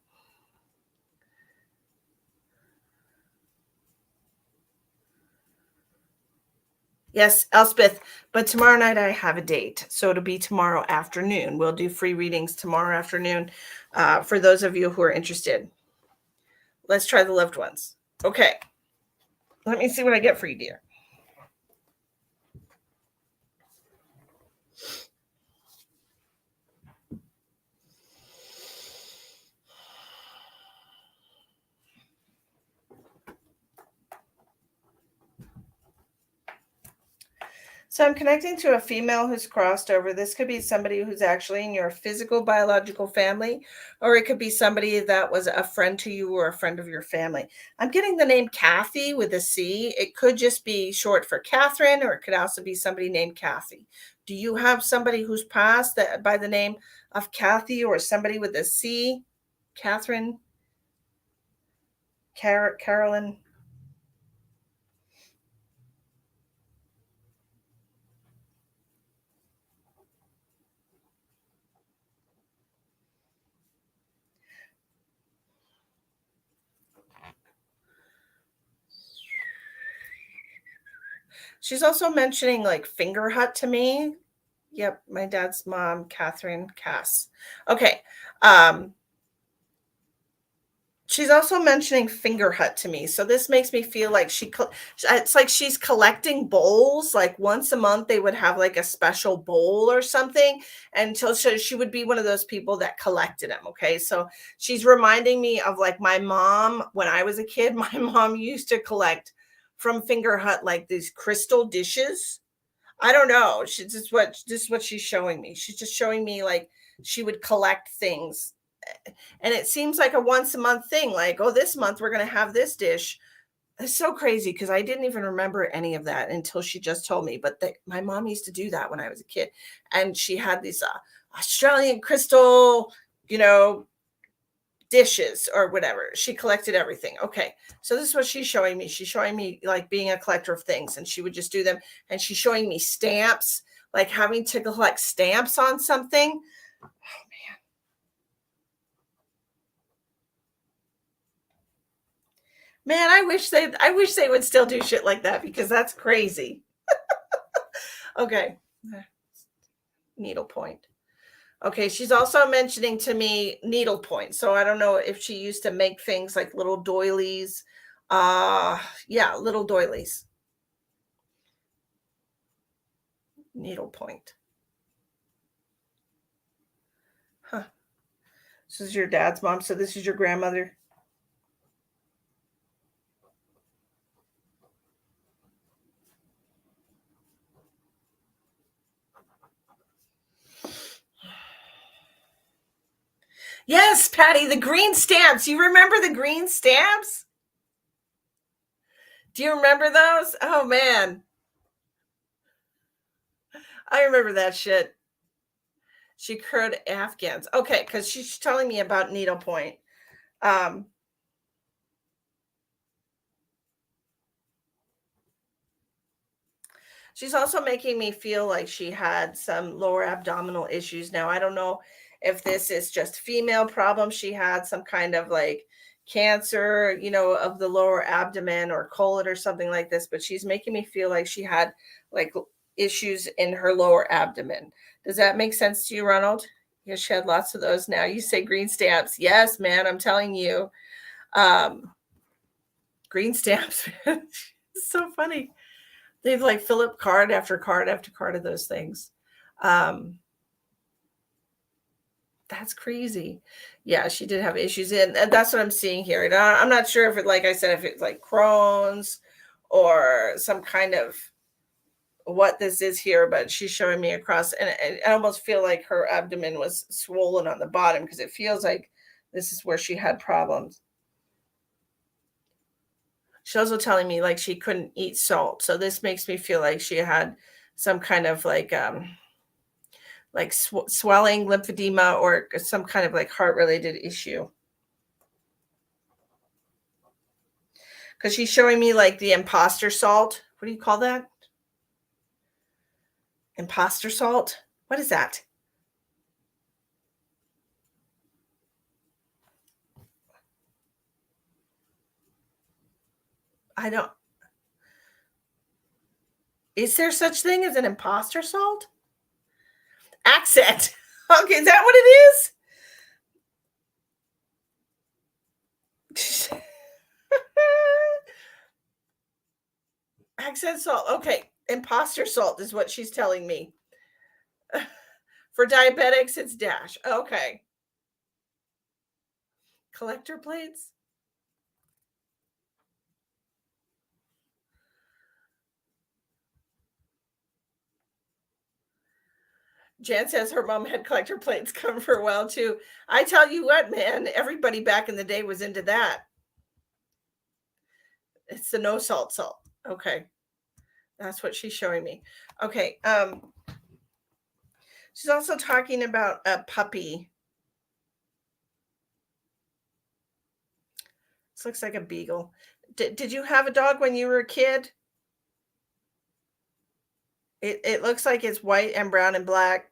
Yes, Elspeth, but tomorrow night I have a date. So it'll be tomorrow afternoon. We'll do free readings tomorrow afternoon for those of you who are interested. Let's try the loved ones. Okay. Let me see what I get for you, dear. So I'm connecting to a female who's crossed over. This could be somebody who's actually in your physical biological family, or it could be somebody that was a friend to you or a friend of your family. I'm getting the name Kathy with a C. It could just be short for Catherine, or it could also be somebody named Kathy. Do you have somebody who's passed that by the name of Kathy, or somebody with a C? Catherine, Carolyn? She's also mentioning like Finger Hut to me. Yep, my dad's mom, Catherine Cass. Okay. Um, she's also mentioning Finger Hut to me. So this makes me feel like it's like she's collecting bowls. Like once a month, they would have like a special bowl or something. And so she would be one of those people that collected them. Okay. So she's reminding me of like my mom when I was a kid. My mom used to collect from Finger Hut like these crystal dishes. I don't know. She's just what she's showing me. She's just showing me like she would collect things. And it seems like a once a month thing, like, oh, this month we're gonna have this dish. It's so crazy because I didn't even remember any of that until she just told me. But my mom used to do that when I was a kid. And she had these Australian crystal, you know, dishes or whatever. She collected everything. Okay. So this is what she's showing me. She's showing me like being a collector of things, and she would just do them. And she's showing me stamps, like having to collect stamps on something. Oh man, I wish they would still do shit like that because that's crazy. Okay. Needlepoint. Okay, she's also mentioning to me needlepoint. So I don't know if she used to make things like little doilies. Yeah, little doilies. Needlepoint. Huh. This is your dad's mom, so this is your grandmother. Yes, Patty, the green stamps. You remember the green stamps? Do you remember those? Oh man, I remember that shit. She curd Afghans. Okay, because she's telling me about needlepoint. Um, she's also making me feel like she had some lower abdominal issues. Now, I don't know if this is just female problem. She had some kind of like cancer, of the lower abdomen or colon or something like this, but she's making me feel like she had like issues in her lower abdomen. Does that make sense to you, Ronald? Yes, she had lots of those now. You say green stamps. Yes, man, I'm telling you. Um, green stamps. It's so funny. They've like fill up card after card after card of those things. Um, that's crazy. Yeah, she did have issues, and that's what I'm seeing here. And I'm not sure if it, like I said, if it's like Crohn's or some kind of what this is here, but she's showing me across, and I almost feel like her abdomen was swollen on the bottom because it feels like this is where she had problems. She's also telling me like she couldn't eat salt, so this makes me feel like she had some kind of like swelling, lymphedema, or some kind of like heart related issue. Because she's showing me like the imposter salt. What do you call that? Imposter salt? What is that? I don't. Is there such thing as an imposter salt? Accent. Okay, is that what it is? Accent salt. Okay, imposter salt is what she's telling me. For diabetics, it's dash. Okay. Collector plates? Jan says her mom had collector plates come for a while too. I tell you what, man, everybody back in the day was into that. It's the no salt salt. Okay. That's what she's showing me. Okay. She's also talking about a puppy. This looks like a beagle. Did you have a dog when you were a kid? It looks like it's white and brown and black.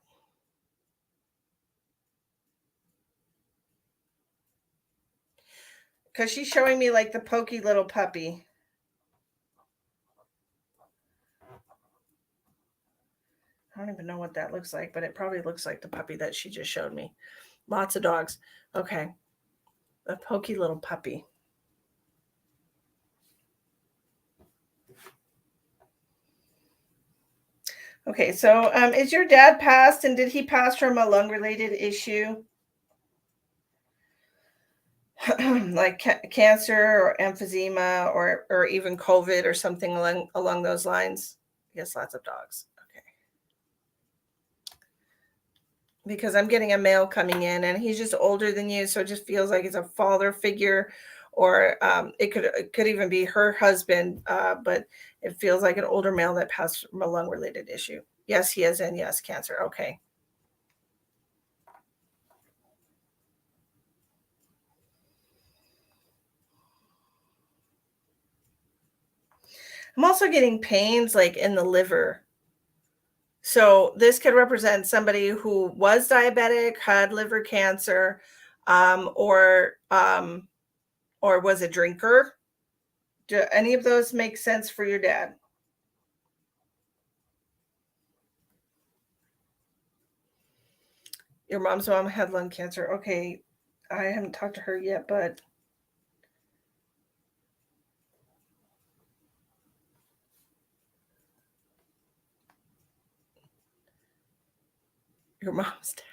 Because she's showing me like the pokey little puppy. I don't even know what that looks like, but it probably looks like the puppy that she just showed me. Lots of dogs. Okay. A pokey little puppy. Okay, so is your dad passed, and did he pass from a lung related issue? Like cancer or emphysema or even COVID or something along those lines? Yes, lots of dogs. Okay. Because I'm getting a male coming in and he's just older than you, so it just feels like it's a father figure, or it could even be her husband, but it feels like an older male that passed from a lung related issue. Yes, he is, and yes, cancer. Okay. I'm also getting pains like in the liver. So this could represent somebody who was diabetic, had liver cancer, um, or um, or was a drinker. Do any of those make sense for your dad? Your mom's mom had lung cancer. Okay. I haven't talked to her yet, but your mom's dad.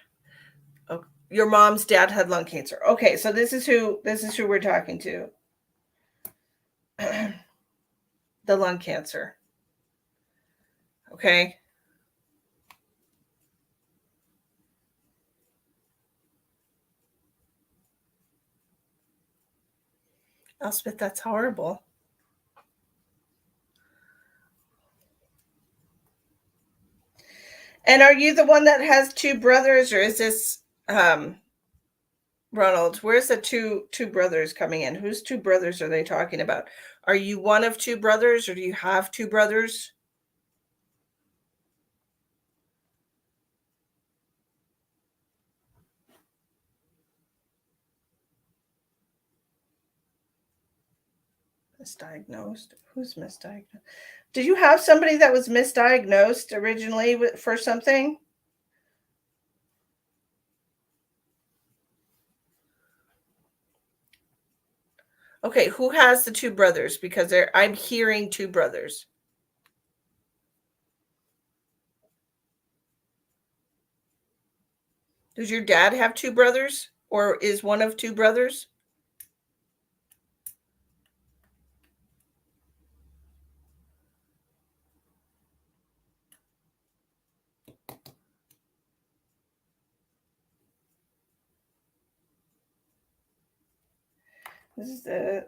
Oh, your mom's dad had lung cancer. Okay, so this is who we're talking to. The lung cancer. Okay. Elspeth, that's horrible. And are you the one that has two brothers, or is this Ronald? Where's the two brothers coming in? Whose two brothers are they talking about? Are you one of two brothers, or do you have two brothers? Misdiagnosed? Who's misdiagnosed? Did you have somebody that was misdiagnosed originally for something? Okay, who has the two brothers? Because I'm hearing two brothers. Does your dad have two brothers, or is one of two brothers? This is the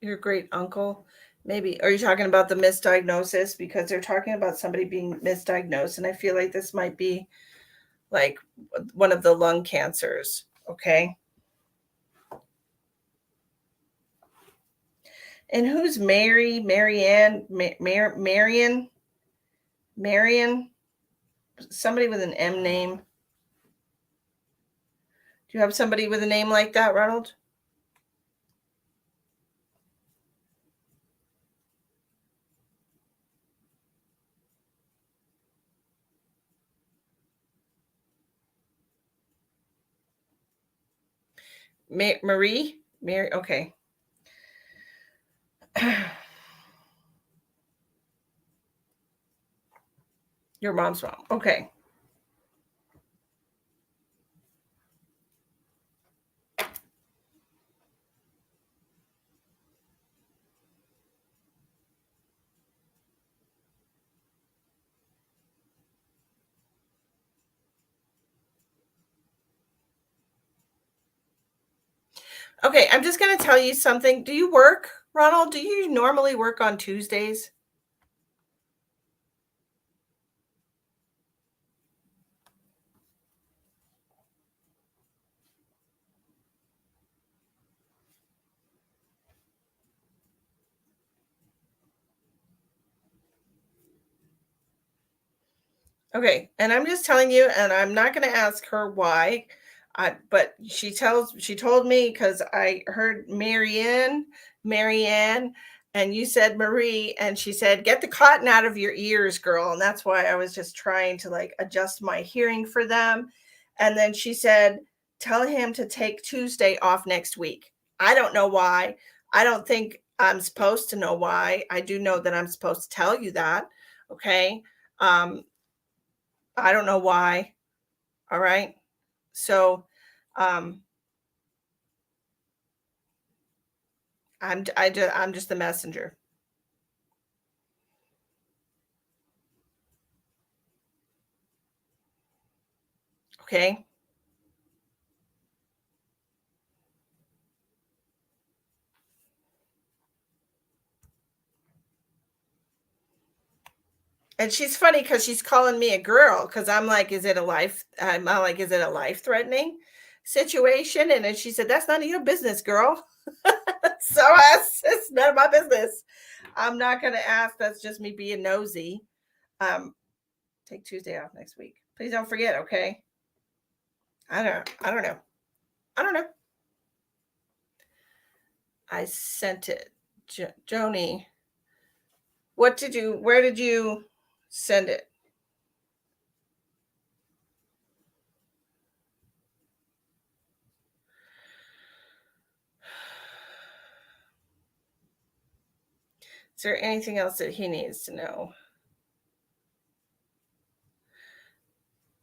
your great uncle. Maybe are you talking about the misdiagnosis? Because they're talking about somebody being misdiagnosed, and I feel like this might be like one of the lung cancers. Okay. And who's Marianne, Marion, somebody with an M name? Do you have somebody with a name like that, Ronald? Marie? Mary? Okay. Your mom's mom. Okay. Okay, I'm just going to tell you something. Do you work, Ronald? Do you normally work on Tuesdays? Okay, and I'm just telling you, and I'm not going to ask her why. But she told me because I heard Marianne, and you said Marie, and she said, "Get the cotton out of your ears, girl." And that's why I was just trying to like adjust my hearing for them. And then she said, "Tell him to take Tuesday off next week." I don't know why. I don't think I'm supposed to know why. I do know that I'm supposed to tell you that. Okay. Um, I don't know why. All right. So, um, I'm just the messenger. Okay. And she's funny because she's calling me a girl because I'm like, is it a life? I'm like, is it a life threatening situation? And then she said, that's none of your business, girl. So it's none of my business. I'm not going to ask. That's just me being nosy. Um, take Tuesday off next week. Please don't forget. Okay. I don't know. I don't know. I sent it. Joni, where did you send it? Is there anything else that he needs to know?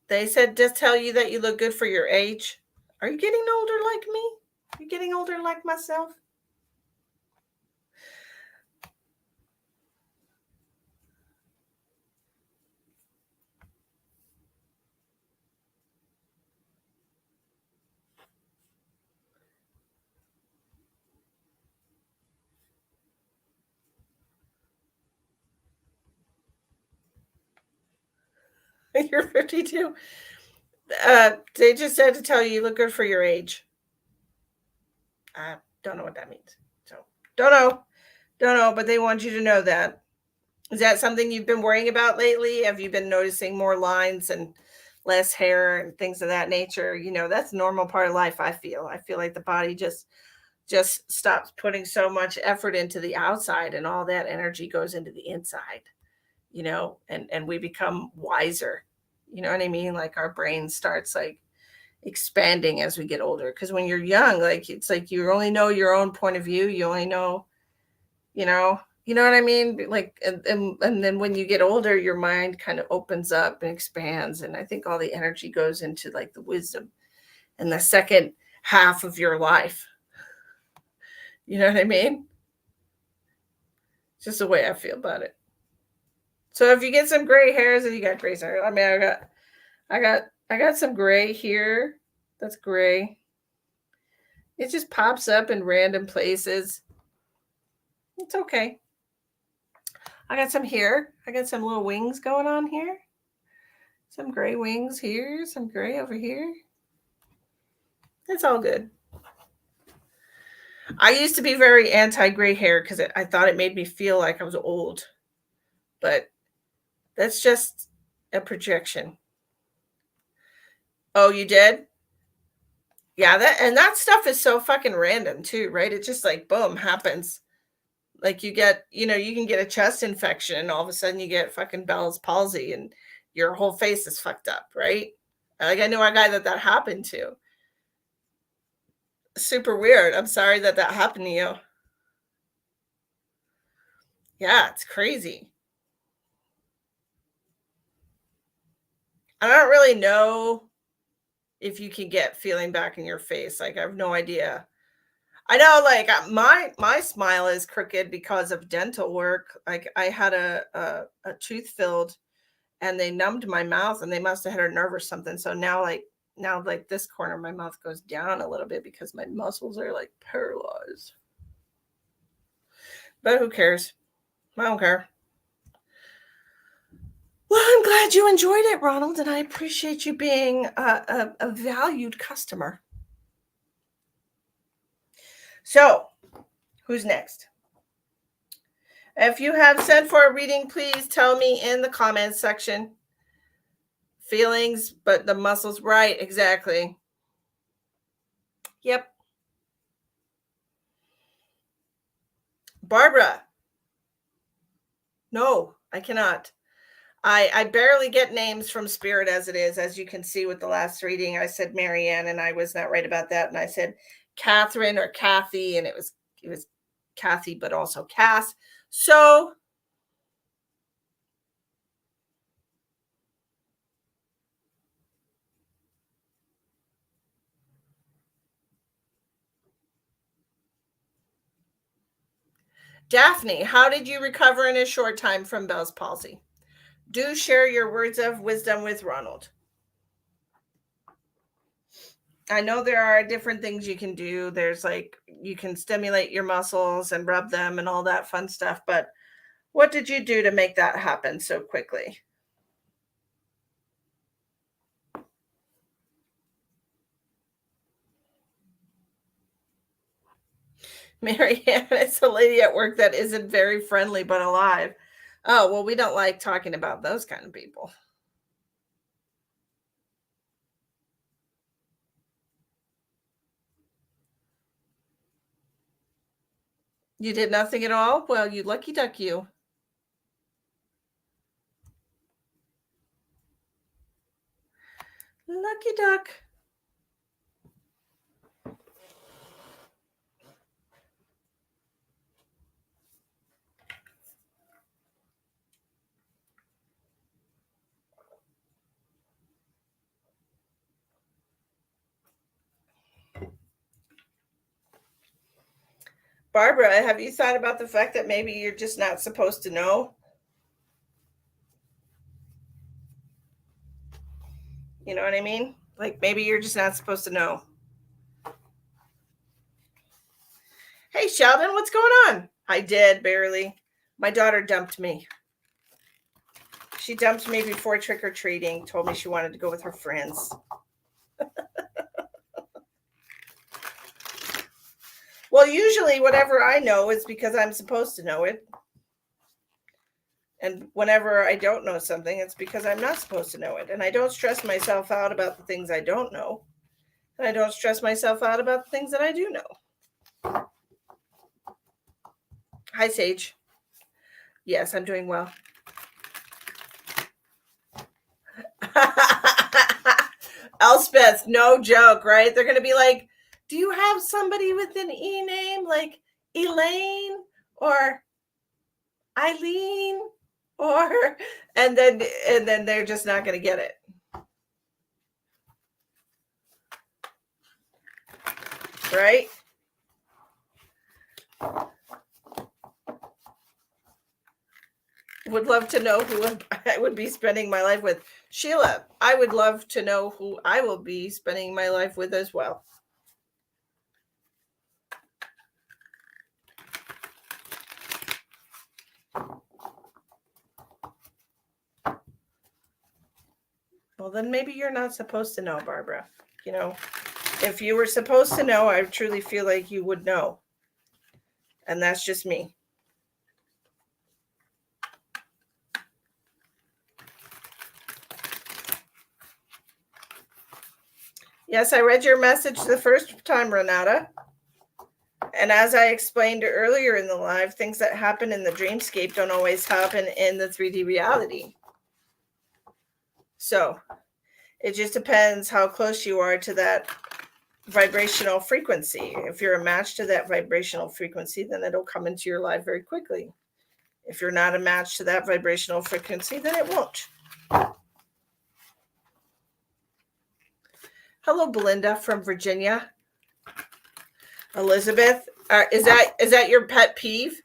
They said just tell you that you look good for your age. Are you getting older like me? Are you getting older like myself? You're 52. They just said to tell you you look good for your age. I don't know what that means. So don't know, but they want you to know that. Is that something you've been worrying about lately? Have you been noticing more lines and less hair and things of that nature? That's a normal part of life. I feel like the body just stops putting so much effort into the outside, and all that energy goes into the inside, and we become wiser. You know what I mean? Like our brain starts like expanding as we get older, because when you're young, like it's like you only know your own point of view. You only know, you know you know what I mean? Like, and then when you get older, your mind kind of opens up and expands, and I think all the energy goes into like the wisdom and the second half of your life. You know what I mean? It's just the way I feel about it. So if you get some gray hairs, and you got gray hair, I mean, I got some gray here. That's gray. It just pops up in random places. It's okay. I got some here. I got some little wings going on here. Some gray wings here, some gray over here. It's all good. I used to be very anti gray hair because I thought it made me feel like I was old, but that's just a projection. Oh, you did? Yeah, that stuff is so fucking random too, right? It just like boom happens. Like you can get a chest infection and all of a sudden you get fucking Bell's palsy and your whole face is fucked up, right? Like I know a guy that happened to. Super weird. I'm sorry that happened to you. Yeah, it's crazy. I don't really know if you can get feeling back in your face. Like I have no idea. I know, like my smile is crooked because of dental work. Like I had a tooth filled, and they numbed my mouth, and they must have had a nerve or something. So now, this corner of my mouth goes down a little bit because my muscles are like paralyzed. But who cares? I don't care. Well, I'm glad you enjoyed it, Ronald, and I appreciate you being a valued customer. So, who's next? If you have sent for a reading, please tell me in the comments section. Feelings, but the muscles, right? Exactly. Yep. Barbara. No, I cannot. I barely get names from spirit as it is. As you can see with the last reading, I said Marianne, and I was not right about that. And I said Catherine or Kathy, and it was Kathy, but also Cass. So Daphne, how did you recover in a short time from Bell's palsy? Do share your words of wisdom with Ronald. I know there are different things you can do. There's like you can stimulate your muscles and rub them and all that fun stuff, but what did you do to make that happen so quickly? Marianne is a lady at work that isn't very friendly but alive. Oh, well, we don't like talking about those kind of people. You did nothing at all? Well, you lucky duck you. Lucky duck. Barbara, have you thought about the fact that maybe you're just not supposed to know? You know what I mean? Like maybe you're just not supposed to know. Hey, Sheldon, what's going on? I did, barely. My daughter dumped me. She dumped me before trick or treating, told me she wanted to go with her friends. Well, usually, whatever I know is because I'm supposed to know it. And whenever I don't know something, it's because I'm not supposed to know it. And I don't stress myself out about the things I don't know. And I don't stress myself out about the things that I do know. Hi, Sage. Yes, I'm doing well. Elspeth, no joke, right? They're going to be like, do you have somebody with an E name like Elaine or Eileen? Or and then they're just not going to get it. Right? Would love to know who I would be spending my life with. Sheila, I would love to know who I will be spending my life with as well. Well, then maybe you're not supposed to know, Barbara. You know, if you were supposed to know, I truly feel like you would know. And that's just me. Yes, I read your message the first time, Renata. And as I explained earlier in the live, things that happen in the dreamscape don't always happen in the 3D reality. So it just depends how close you are to that vibrational frequency. If you're a match to that vibrational frequency, then it'll come into your life very quickly. If you're not a match to that vibrational frequency, then it won't. Hello, Belinda from Virginia. Elizabeth, is that your pet peeve?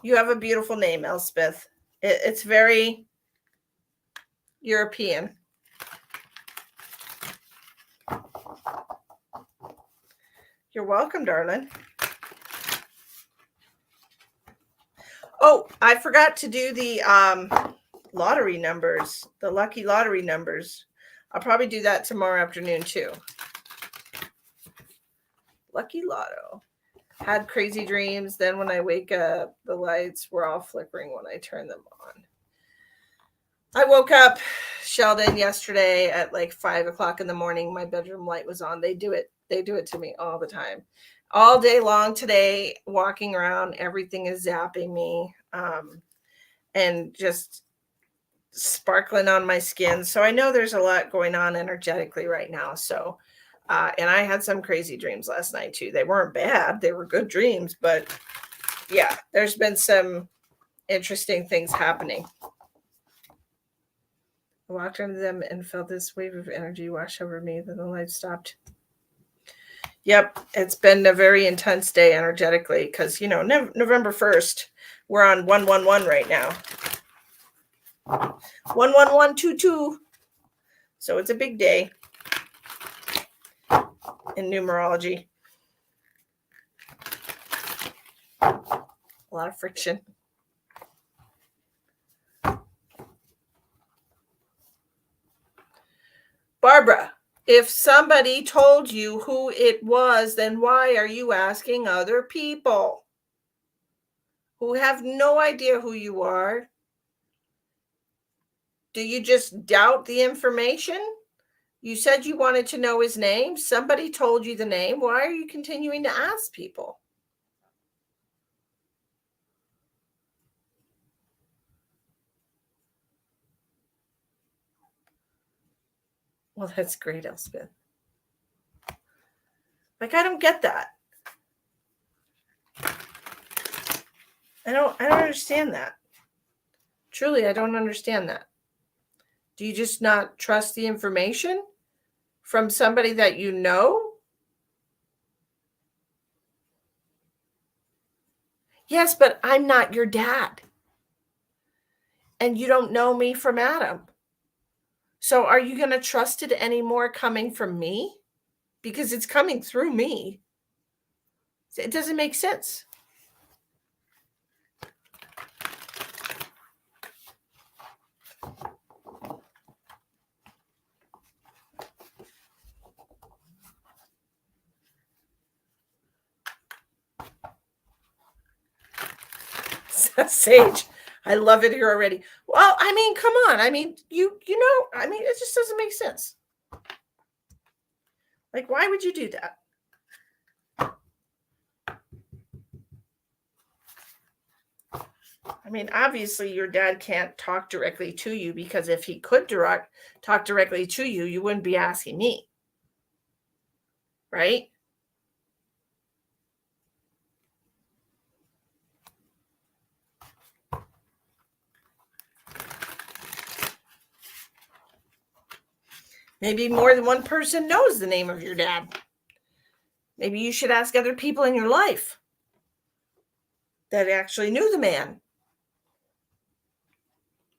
You have a beautiful name, Elspeth. It's very European. You're welcome, darling. Oh, I forgot to do the lottery numbers, the lucky lottery numbers. I'll probably do that tomorrow afternoon too. Lucky Lotto. Had crazy dreams. Then when I wake up, the lights were all flickering when I turned them on. I woke up, Sheldon, yesterday at like 5:00 in the morning. My bedroom light was on. They do it to me all the time. All day long today, walking around, everything is zapping me. And just sparkling on my skin. So I know there's a lot going on energetically right now. So, and I had some crazy dreams last night too. They weren't bad. They were good dreams, but yeah, there's been some interesting things happening. I walked into them and felt this wave of energy wash over me. Then the light stopped. Yep, it's been a very intense day energetically because, you know, November 1st, we're on 111 right now. 11122. So it's a big day in numerology. A lot of friction. Barbara, if somebody told you who it was, then why are you asking other people who have no idea who you are? Do you just doubt the information? You said you wanted to know his name. Somebody told you the name. Why are you continuing to ask people? Well, that's great, Elspeth. Like, I don't get that. I don't understand that. Truly, I don't understand that. Do you just not trust the information from somebody that you know? Yes, but I'm not your dad. And you don't know me from Adam. So are you going to trust it anymore coming from me? Because it's coming through me. It doesn't make sense. Sage, I love it here already. Well, I mean, come on. I mean, you know, I mean, it just doesn't make sense. Like, why would you do that? I mean, obviously your dad can't talk directly to you, because if he could talk directly to you, you wouldn't be asking me. Right? Maybe more than one person knows the name of your dad. Maybe you should ask other people in your life that actually knew the man.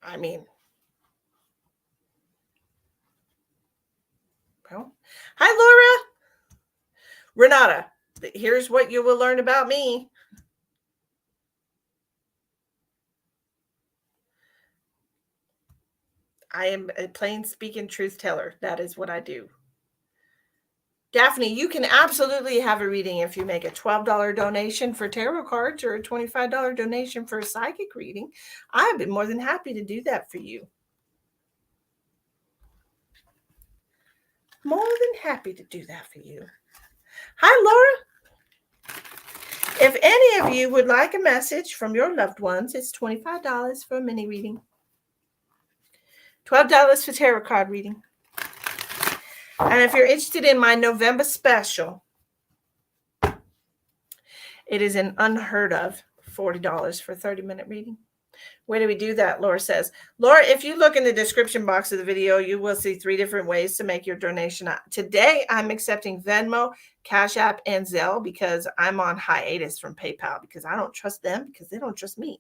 I mean, well, hi, Laura. Renata, here's what you will learn about me. I am a plain speaking truth teller. That is what I do. Daphne, you can absolutely have a reading if you make a $12 donation for tarot cards or a $25 donation for a psychic reading. I've been more than happy to do that for you. More than happy to do that for you. Hi, Laura. If any of you would like a message from your loved ones, it's $25 for a mini reading. $12 for tarot card reading. And if you're interested in my November special, it is an unheard of $40 for a 30-minute reading. Where do we do that? Laura says. Laura, if you look in the description box of the video, you will see 3 different ways to make your donation. Today, I'm accepting Venmo, Cash App, and Zelle because I'm on hiatus from PayPal because I don't trust them because they don't trust me.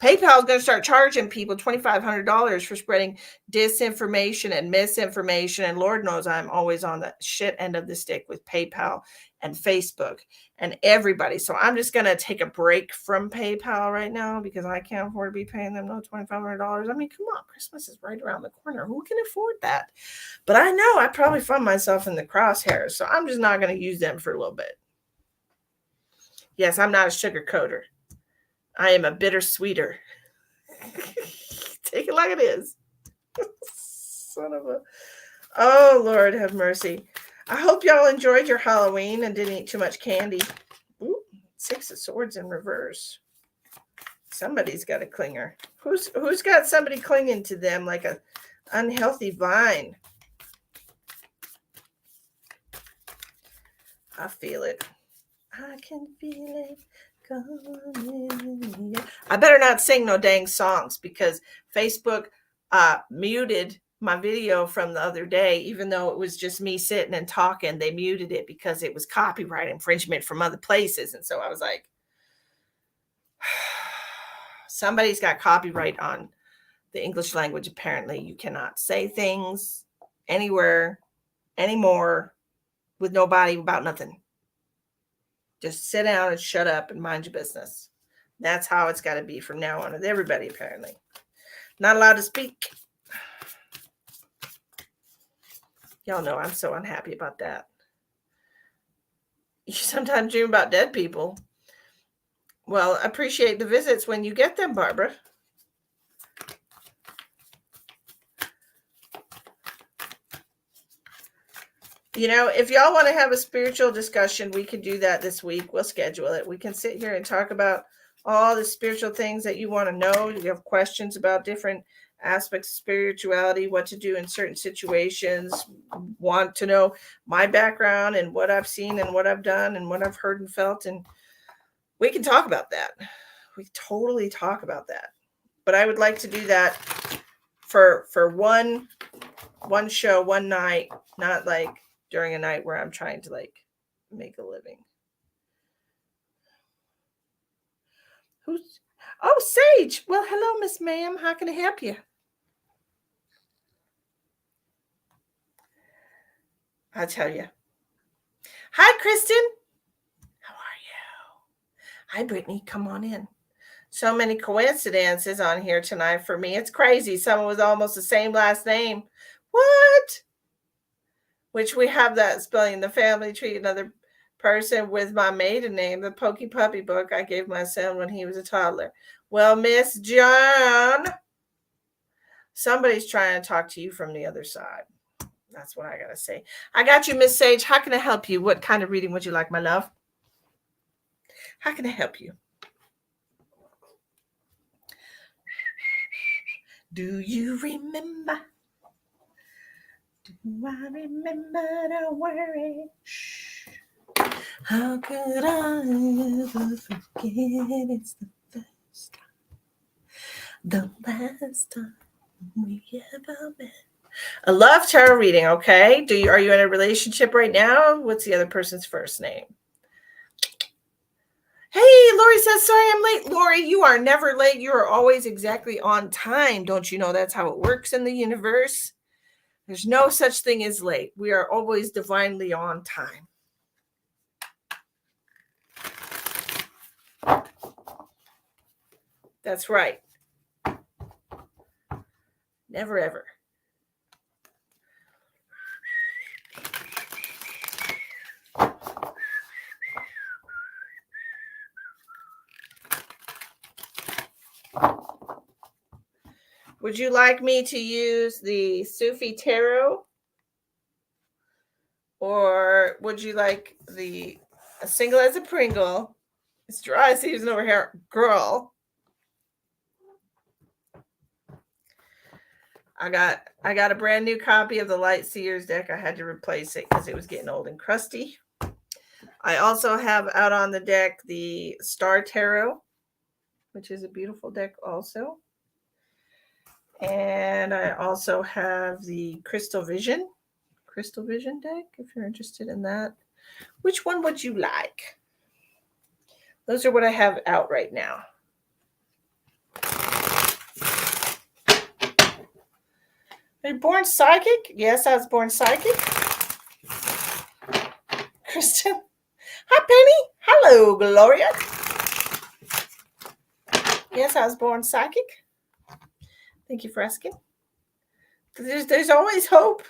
PayPal is going to start charging people $2,500 for spreading disinformation and misinformation. And Lord knows I'm always on the shit end of the stick with PayPal and Facebook and everybody. So I'm just going to take a break from PayPal right now because I can't afford to be paying them no $2,500. I mean, come on, Christmas is right around the corner. Who can afford that? But I know I probably find myself in the crosshairs. So I'm just not going to use them for a little bit. Yes, I'm not a sugar coater. I am a bittersweeter. Take it like it is. Son of a... Oh, Lord, have mercy. I hope y'all enjoyed your Halloween and didn't eat too much candy. Ooh, 6 of Swords in reverse. Somebody's got a clinger. Who's got somebody clinging to them like a unhealthy vine? I feel it. I can feel it. I better not sing no dang songs because Facebook muted my video from the other day, even though it was just me sitting and talking. They muted it because it was copyright infringement from other places. And so I was like, somebody's got copyright on the English language. Apparently, you cannot say things anywhere anymore with nobody about nothing. Just sit down and shut up and mind your business. That's how it's got to be from now on with everybody, apparently. Not allowed to speak. Y'all know I'm so unhappy about that. You sometimes dream about dead people. Well, appreciate the visits when you get them, Barbara. You know, if y'all want to have a spiritual discussion, we can do that this week. We'll schedule it. We can sit here and talk about all the spiritual things that you want to know. You have questions about different aspects of spirituality, what to do in certain situations, want to know my background and what I've seen and what I've done and what I've heard and felt. And we can talk about that. We totally talk about that. But I would like to do that for one show, one night, not like during a night where I'm trying to like make a living. Who's Oh, Sage. Well, hello, Miss Ma'am. How can I help you? I'll tell you. Hi, Kristen. How are you? Hi, Brittany. Come on in. So many coincidences on here tonight for me. It's crazy. Someone with almost the same last name. What? Which we have that spelling the family tree. Another person with my maiden name, the Pokey Puppy book I gave my son when he was a toddler. Well, Miss John, somebody's trying to talk to you from the other side. That's what I got to say. I got you, Miss Sage. How can I help you? What kind of reading would you like, my love? How can I help you? Do you remember? Do I remember to worry? Shh. How could I ever forget? It's the first time, the last time we ever met. A love tarot reading, okay? Are you in a relationship right now? What's the other person's first name? Hey, Lori says, sorry I'm late. Lori, you are never late. You are always exactly on time. Don't you know that's how it works in the universe? There's no such thing as late. We are always divinely on time. That's right. Never ever. Would you like me to use the Sufi Tarot? Or would you like a single as a Pringle? It's dry season over here, girl. I got a brand new copy of the Light Seers deck. I had to replace it because it was getting old and crusty. I also have out on the deck the Star Tarot, which is a beautiful deck also. And I also have the Crystal Vision deck, if you're interested in that. Which one would you like? Those are what I have out right now. Are you born psychic? Yes, I was born psychic. Kristen. Hi, Penny. Hello, Gloria. Yes, I was born psychic. Thank you for asking. There's always hope.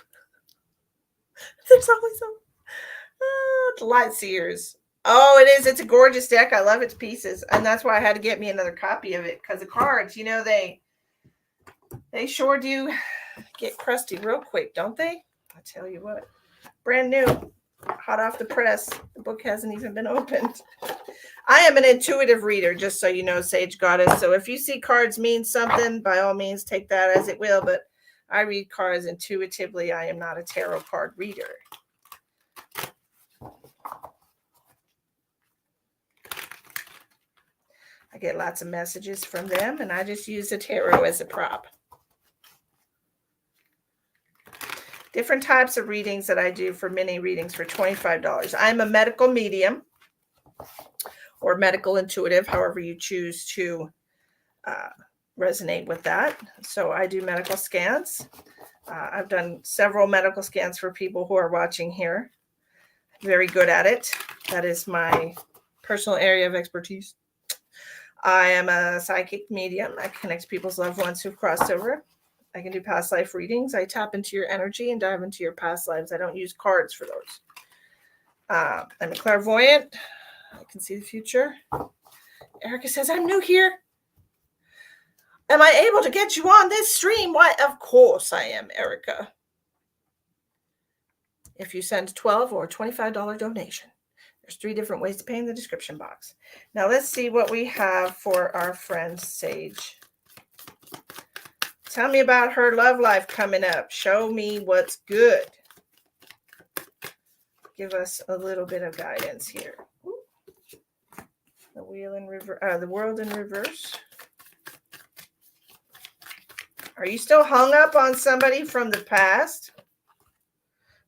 There's always hope. The Light Seers. Oh, it is. It's a gorgeous deck. I love its pieces. And that's why I had to get me another copy of it. Because the cards, they sure do get crusty real quick, don't they? I tell you what. Brand new. Hot off the press. The book hasn't even been opened. I am an intuitive reader, just so you know, Sage Goddess. So if you see cards mean something, by all means, take that as it will. But I read cards intuitively. I am not a tarot card reader. I get lots of messages from them, and I just use the tarot as a prop. Different types of readings that I do for mini readings for $25. I'm a medical medium or medical intuitive, however you choose to resonate with that. So I do medical scans. I've done several medical scans for people who are watching here. Very good at it. That is my personal area of expertise. I am a psychic medium. I connect people's loved ones who've crossed over. I can do past life readings. I tap into your energy and dive into your past lives. I don't use cards for those. I'm a clairvoyant. I can see the future. Erica says, I'm new here. Am I able to get you on this stream? Why, of course I am, Erica. If you send $12 or $25 donation. There's 3 different ways to pay in the description box. Now let's see what we have for our friend Sage Tell me about her love life coming up. Show me what's good. Give us a little bit of guidance here. The wheel in reverse, the world in reverse. Are you still hung up on somebody from the past?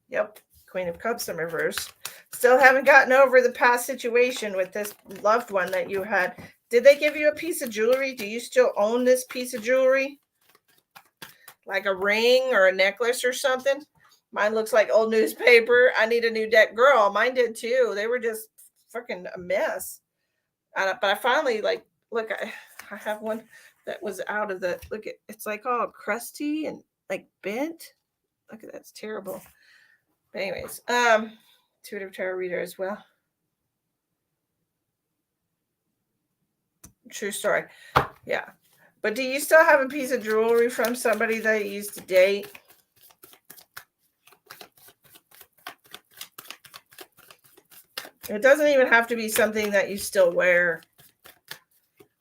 Yep, Queen of Cups in reverse. Still haven't gotten over the past situation with this loved one that you had. Did they give you a piece of jewelry? Do you still own this piece of jewelry? Like a ring or a necklace or something? Mine looks like old newspaper. I need a new deck. Girl, mine did too. They were just fucking a mess. But I finally, like, look, I have one that was out of the, look, it's like all crusty and like bent. Look at that, it's terrible. But anyways, intuitive tarot reader as well. True story. Yeah. But do you still have a piece of jewelry from somebody that you used to date? It doesn't even have to be something that you still wear.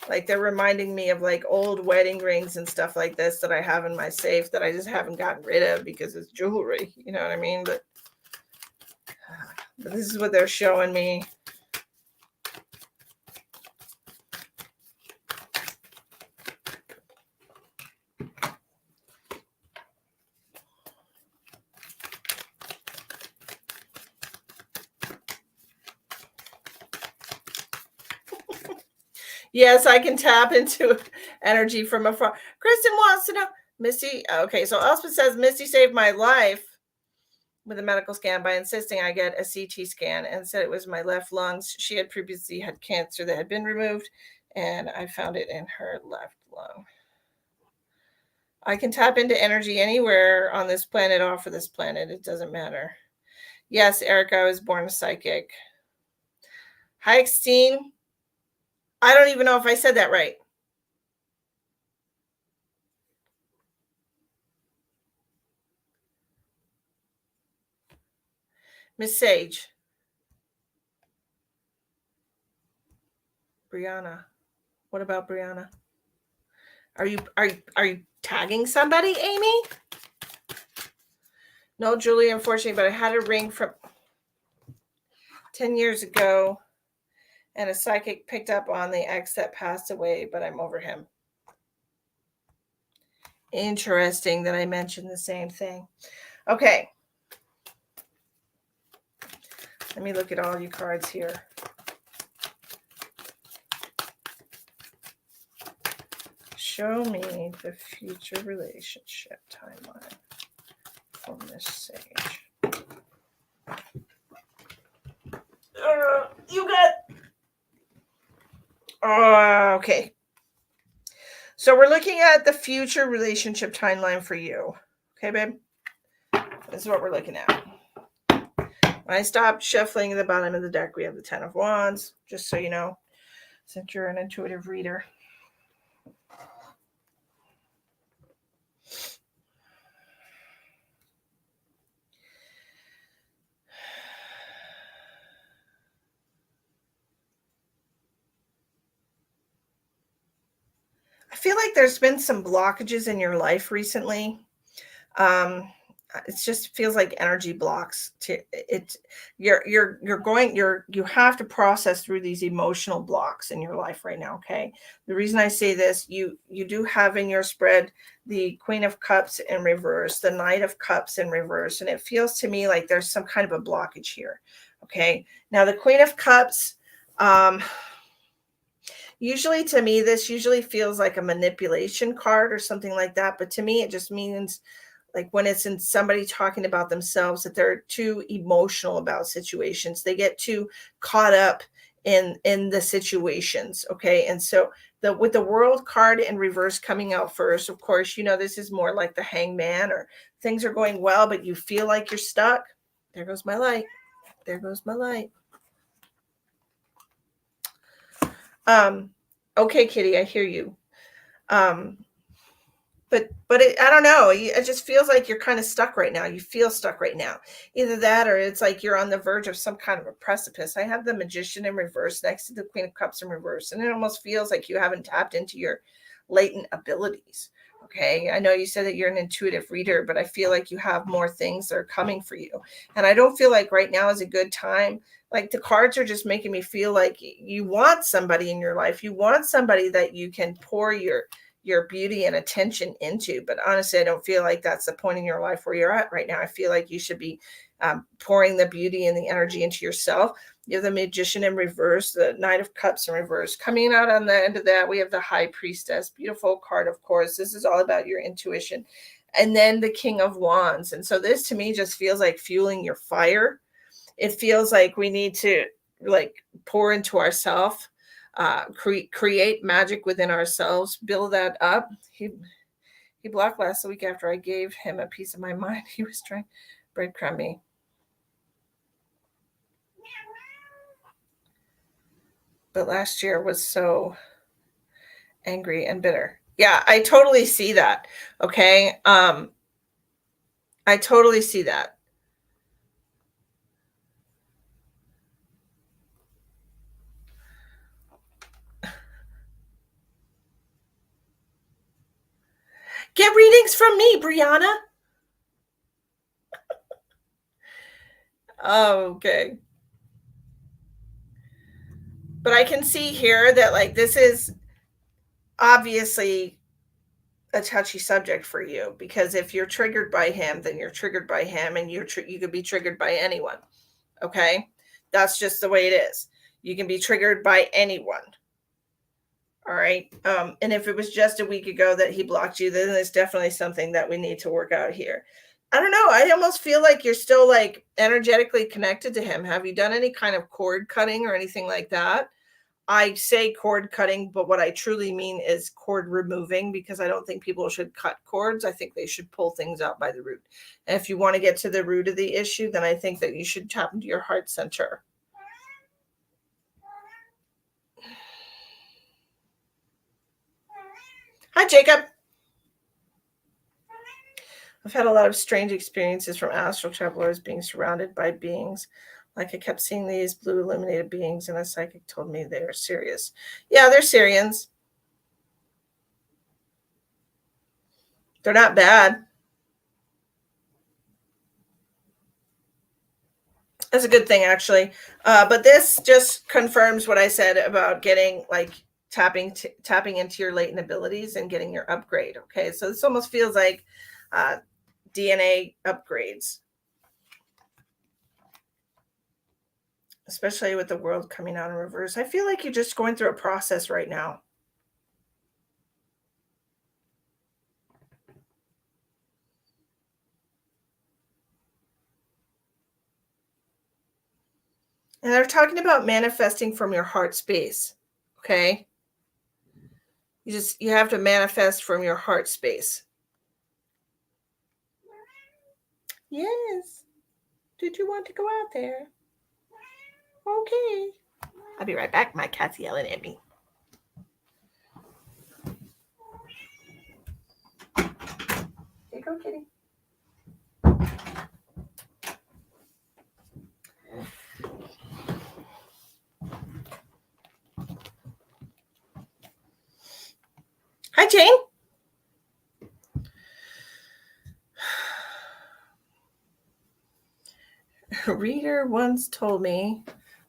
Like, they're reminding me of like old wedding rings and stuff like this that I have in my safe that I just haven't gotten rid of because it's jewelry. You know what I mean? But this is what they're showing me. Yes, I can tap into energy from afar. Kristen wants to know, Misty. Okay, so Elspeth says, Misty saved my life with a medical scan by insisting I get a CT scan and said it was my left lungs. She had previously had cancer that had been removed, and I found it in her left lung. I can tap into energy anywhere on this planet, off of this planet. It doesn't matter. Yes, Erica, I was born a psychic. Hi, Xtine. I don't even know if I said that right. Miss Sage. Brianna. What about Brianna? Are you tagging somebody, Amy? No, Julie, unfortunately, but I had a ring from 10 years ago, and a psychic picked up on the ex that passed away, but I'm over him. Interesting that I mentioned the same thing. Okay. Let me look at all you cards here. Show me the future relationship timeline from Miss Sage. You got... okay. So we're looking at the future relationship timeline for you. Okay, babe? This is what we're looking at. When I stopped shuffling in the bottom of the deck, we have the 10 of Wands, just so you know, since you're an intuitive reader. I feel like there's been some blockages in your life recently. It just feels like energy blocks. You have to process through these emotional blocks in your life right now. Okay. The reason I say this, you do have in your spread the Queen of Cups in reverse, the Knight of Cups in reverse, and it feels to me like there's some kind of a blockage here. Okay. Now the Queen of Cups, usually to me, this usually feels like a manipulation card or something like that. But to me, it just means like when it's in somebody talking about themselves, that they're too emotional about situations. They get too caught up in the situations. Okay. And so with the World card in reverse coming out first, of course, you know, this is more like the Hangman, or things are going well, but you feel like you're stuck. There goes my light. There goes my light. Okay, Kitty, I hear you. But I don't know. It just feels like you're kind of stuck right now. You feel stuck right now. Either that, or it's like you're on the verge of some kind of a precipice. I have the Magician in reverse next to the Queen of Cups in reverse, and it almost feels like you haven't tapped into your latent abilities. Okay. I know you said that you're an intuitive reader, but I feel like you have more things that are coming for you. And I don't feel like right now is a good time. Like the cards are just making me feel like you want somebody in your life. You want somebody that you can pour your beauty and attention into. But honestly, I don't feel like that's the point in your life where you're at right now. I feel like you should be pouring the beauty and the energy into yourself. You have the Magician in reverse, the Knight of Cups in reverse. Coming out on the end of that, we have the High Priestess. Beautiful card, of course. This is all about your intuition. And then the King of Wands. And so this to me just feels like fueling your fire. It feels like we need to like pour into ourselves, create magic within ourselves, build that up. He blocked last week after I gave him a piece of my mind. He was trying to breadcrumb me. But last year was so angry and bitter. Yeah, I totally see that. Okay. I totally see that. Get readings from me, Brianna. Oh, okay. But I can see here that like this is obviously a touchy subject for you, because if you're triggered by him, then you're triggered by him, and you could be triggered by anyone. Okay, that's just the way it is. You can be triggered by anyone. All right. And if it was just a week ago that he blocked you, then there's definitely something that we need to work out here. I don't know. I almost feel like you're still like energetically connected to him. Have you done any kind of cord cutting or anything like that? I say cord cutting, but what I truly mean is cord removing, because I don't think people should cut cords. I think they should pull things out by the root. And if you want to get to the root of the issue, then I think that you should tap into your heart center. Hi, Jacob. I've had a lot of strange experiences from astral travelers being surrounded by beings. Like I kept seeing these blue illuminated beings, and a psychic told me they are serious. Yeah, they're Syrians. They're not bad. That's a good thing, actually. But this just confirms what I said about getting like tapping into your latent abilities and getting your upgrade. Okay, so this almost feels like DNA upgrades, especially with the world coming out in reverse. I feel like you're just going through a process right now. And they're talking about manifesting from your heart space. Okay. You have to manifest from your heart space. Yes. Did you want to go out there? Okay. I'll be right back. My cat's yelling at me. Here you go, kitty. Hi, Jane. A reader once told me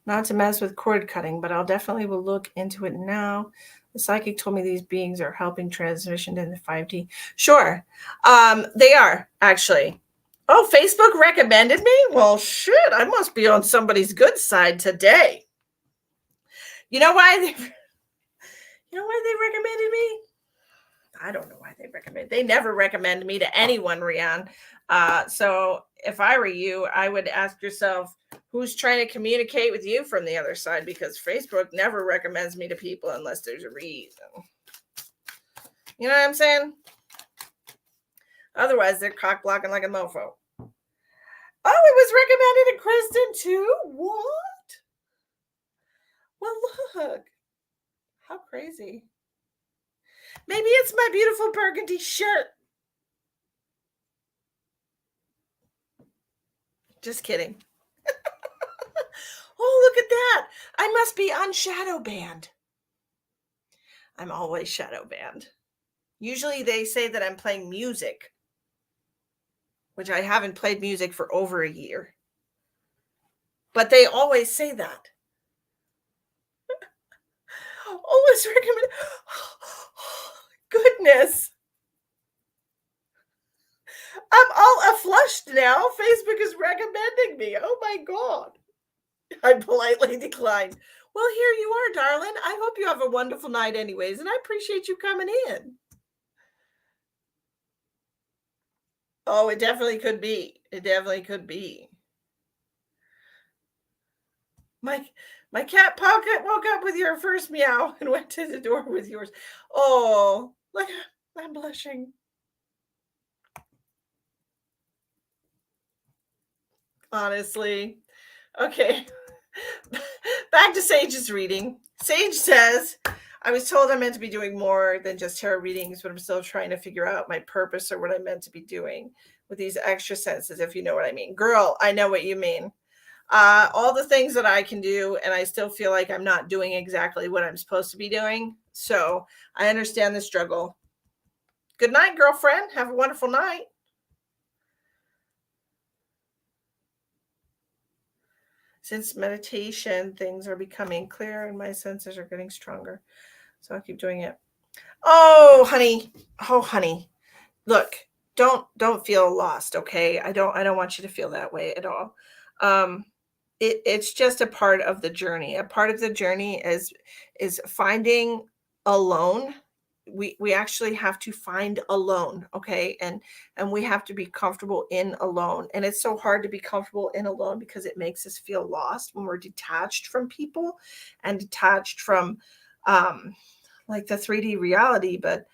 not to mess with cord cutting, but I'll definitely will look into it now. The psychic told me these beings are helping transition into 5D. Sure. They are, actually. Oh, Facebook recommended me? Well, shit, I must be on somebody's good side today. You know why they recommended me? I don't know why they recommend. They never recommend me to anyone, Rian. So if I were you, I would ask yourself, who's trying to communicate with you from the other side? Because Facebook never recommends me to people unless there's a reason. You know what I'm saying? Otherwise, they're cock blocking like a mofo. Oh, it was recommended to Kristen too? What? Well, look. How crazy. Maybe it's my beautiful burgundy shirt. Just kidding. Oh, look at that. I must be on shadow banned. I'm always shadow banned. Usually they say that I'm playing music, which I haven't played music for over a year. But they always say that. Always recommend. Goodness. I'm all flushed now. Facebook is recommending me. Oh my God. I politely declined. Well, here you are, darling. I hope you have a wonderful night, anyways, and I appreciate you coming in. Oh, it definitely could be. It definitely could be. My cat Pocket woke up with your first meow and went to the door with yours. Oh, look, I'm blushing. Honestly. Okay. Back to Sage's reading. Sage says, I was told I'm meant to be doing more than just tarot readings, but I'm still trying to figure out my purpose or what I'm meant to be doing with these extra senses, if you know what I mean. Girl, I know what you mean. All the things that I can do, and I still feel like I'm not doing exactly what I'm supposed to be doing. So I understand the struggle. Good night, girlfriend. Have a wonderful night. Since meditation, things are becoming clear and my senses are getting stronger. So I'll keep doing it. Oh, honey. Oh, honey. Look, don't feel lost, okay? I don't want you to feel that way at all. Um it's just a part of the journey. A part of the journey is finding alone. We actually have to find alone, okay? And we have to be comfortable in alone. And it's so hard to be comfortable in alone because it makes us feel lost when we're detached from people and detached from like the 3D reality, but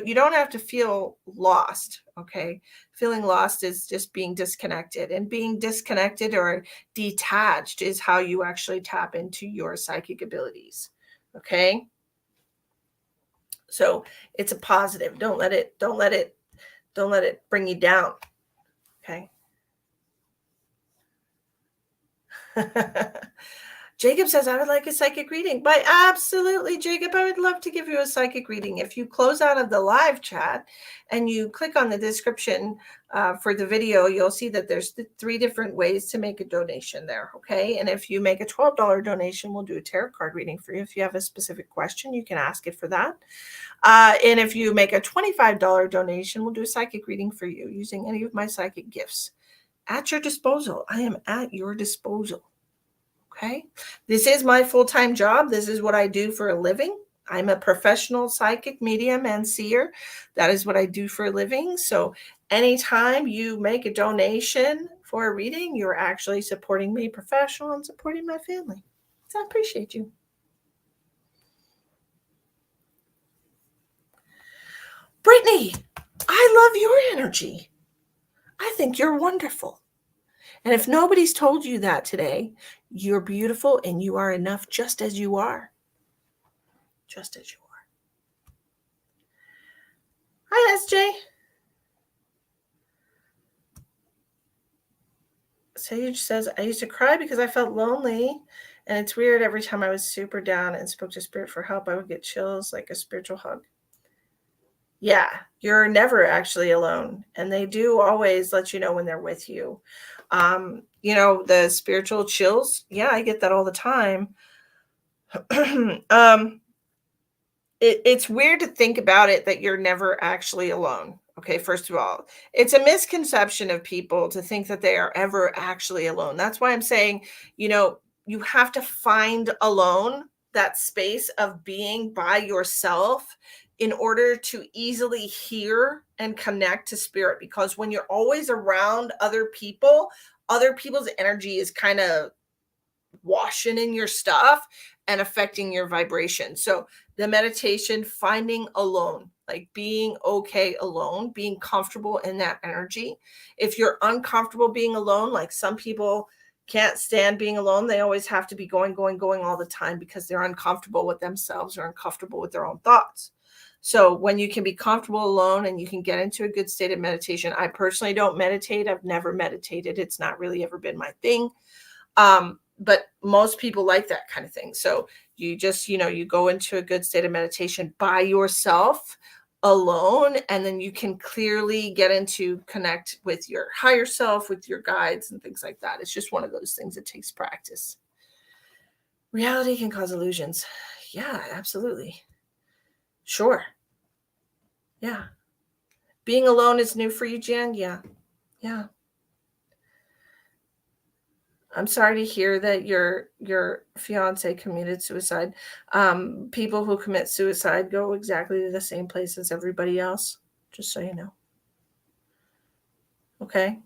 you don't have to feel lost, okay? Feeling lost is just being disconnected, and being disconnected or detached is how you actually tap into your psychic abilities, okay? So it's a positive. Don't let it bring you down, okay? Jacob says, I would like a psychic reading. But absolutely, Jacob, I would love to give you a psychic reading. If you close out of the live chat and you click on the description for the video, you'll see that there's 3 different ways to make a donation there, okay? And if you make a $12 donation, we'll do a tarot card reading for you. If you have a specific question, you can ask it for that. And if you make a $25 donation, we'll do a psychic reading for you using any of my psychic gifts. At your disposal. I am at your disposal. Okay. This is my full-time job. This is what I do for a living. I'm a professional psychic medium and seer. That is what I do for a living. So anytime you make a donation for a reading, you're actually supporting me professional and supporting my family. So I appreciate you. Brittany, I love your energy. I think you're wonderful. And if nobody's told you that today, you're beautiful and you are enough just as you are. Just as you are. Hi, SJ. Sage says, I used to cry because I felt lonely. And it's weird. Every time I was super down and spoke to spirit for help, I would get chills like a spiritual hug. Yeah, you're never actually alone. And they do always let you know when they're with you. The spiritual chills. Yeah, I get that all the time. It's weird to think about it that you're never actually alone. Okay, first of all, it's a misconception of people to think that they are ever actually alone. That's why I'm saying, you have to find alone, that space of being by yourself, in order to easily hear and connect to spirit. Because when you're always around other people's energy is kind of washing in your stuff and affecting your vibration. So the meditation, finding alone, like being okay alone, being comfortable in that energy. If you're uncomfortable being alone, like some people can't stand being alone, they always have to be going all the time because they're uncomfortable with themselves or uncomfortable with their own thoughts. So when you can be comfortable alone and you can get into a good state of meditation, I personally don't meditate. I've never meditated. It's not really ever been my thing. But most people like that kind of thing. So you just, you go into a good state of meditation by yourself alone, and then you can clearly get into connect with your higher self, with your guides and things like that. It's just one of those things that takes practice. Reality can cause illusions. Yeah, absolutely. Sure. Yeah. Being alone is new for you, Jan? Yeah. Yeah. I'm sorry to hear that your fiance committed suicide. People who commit suicide go exactly to the same place as everybody else, just so you know. Okay.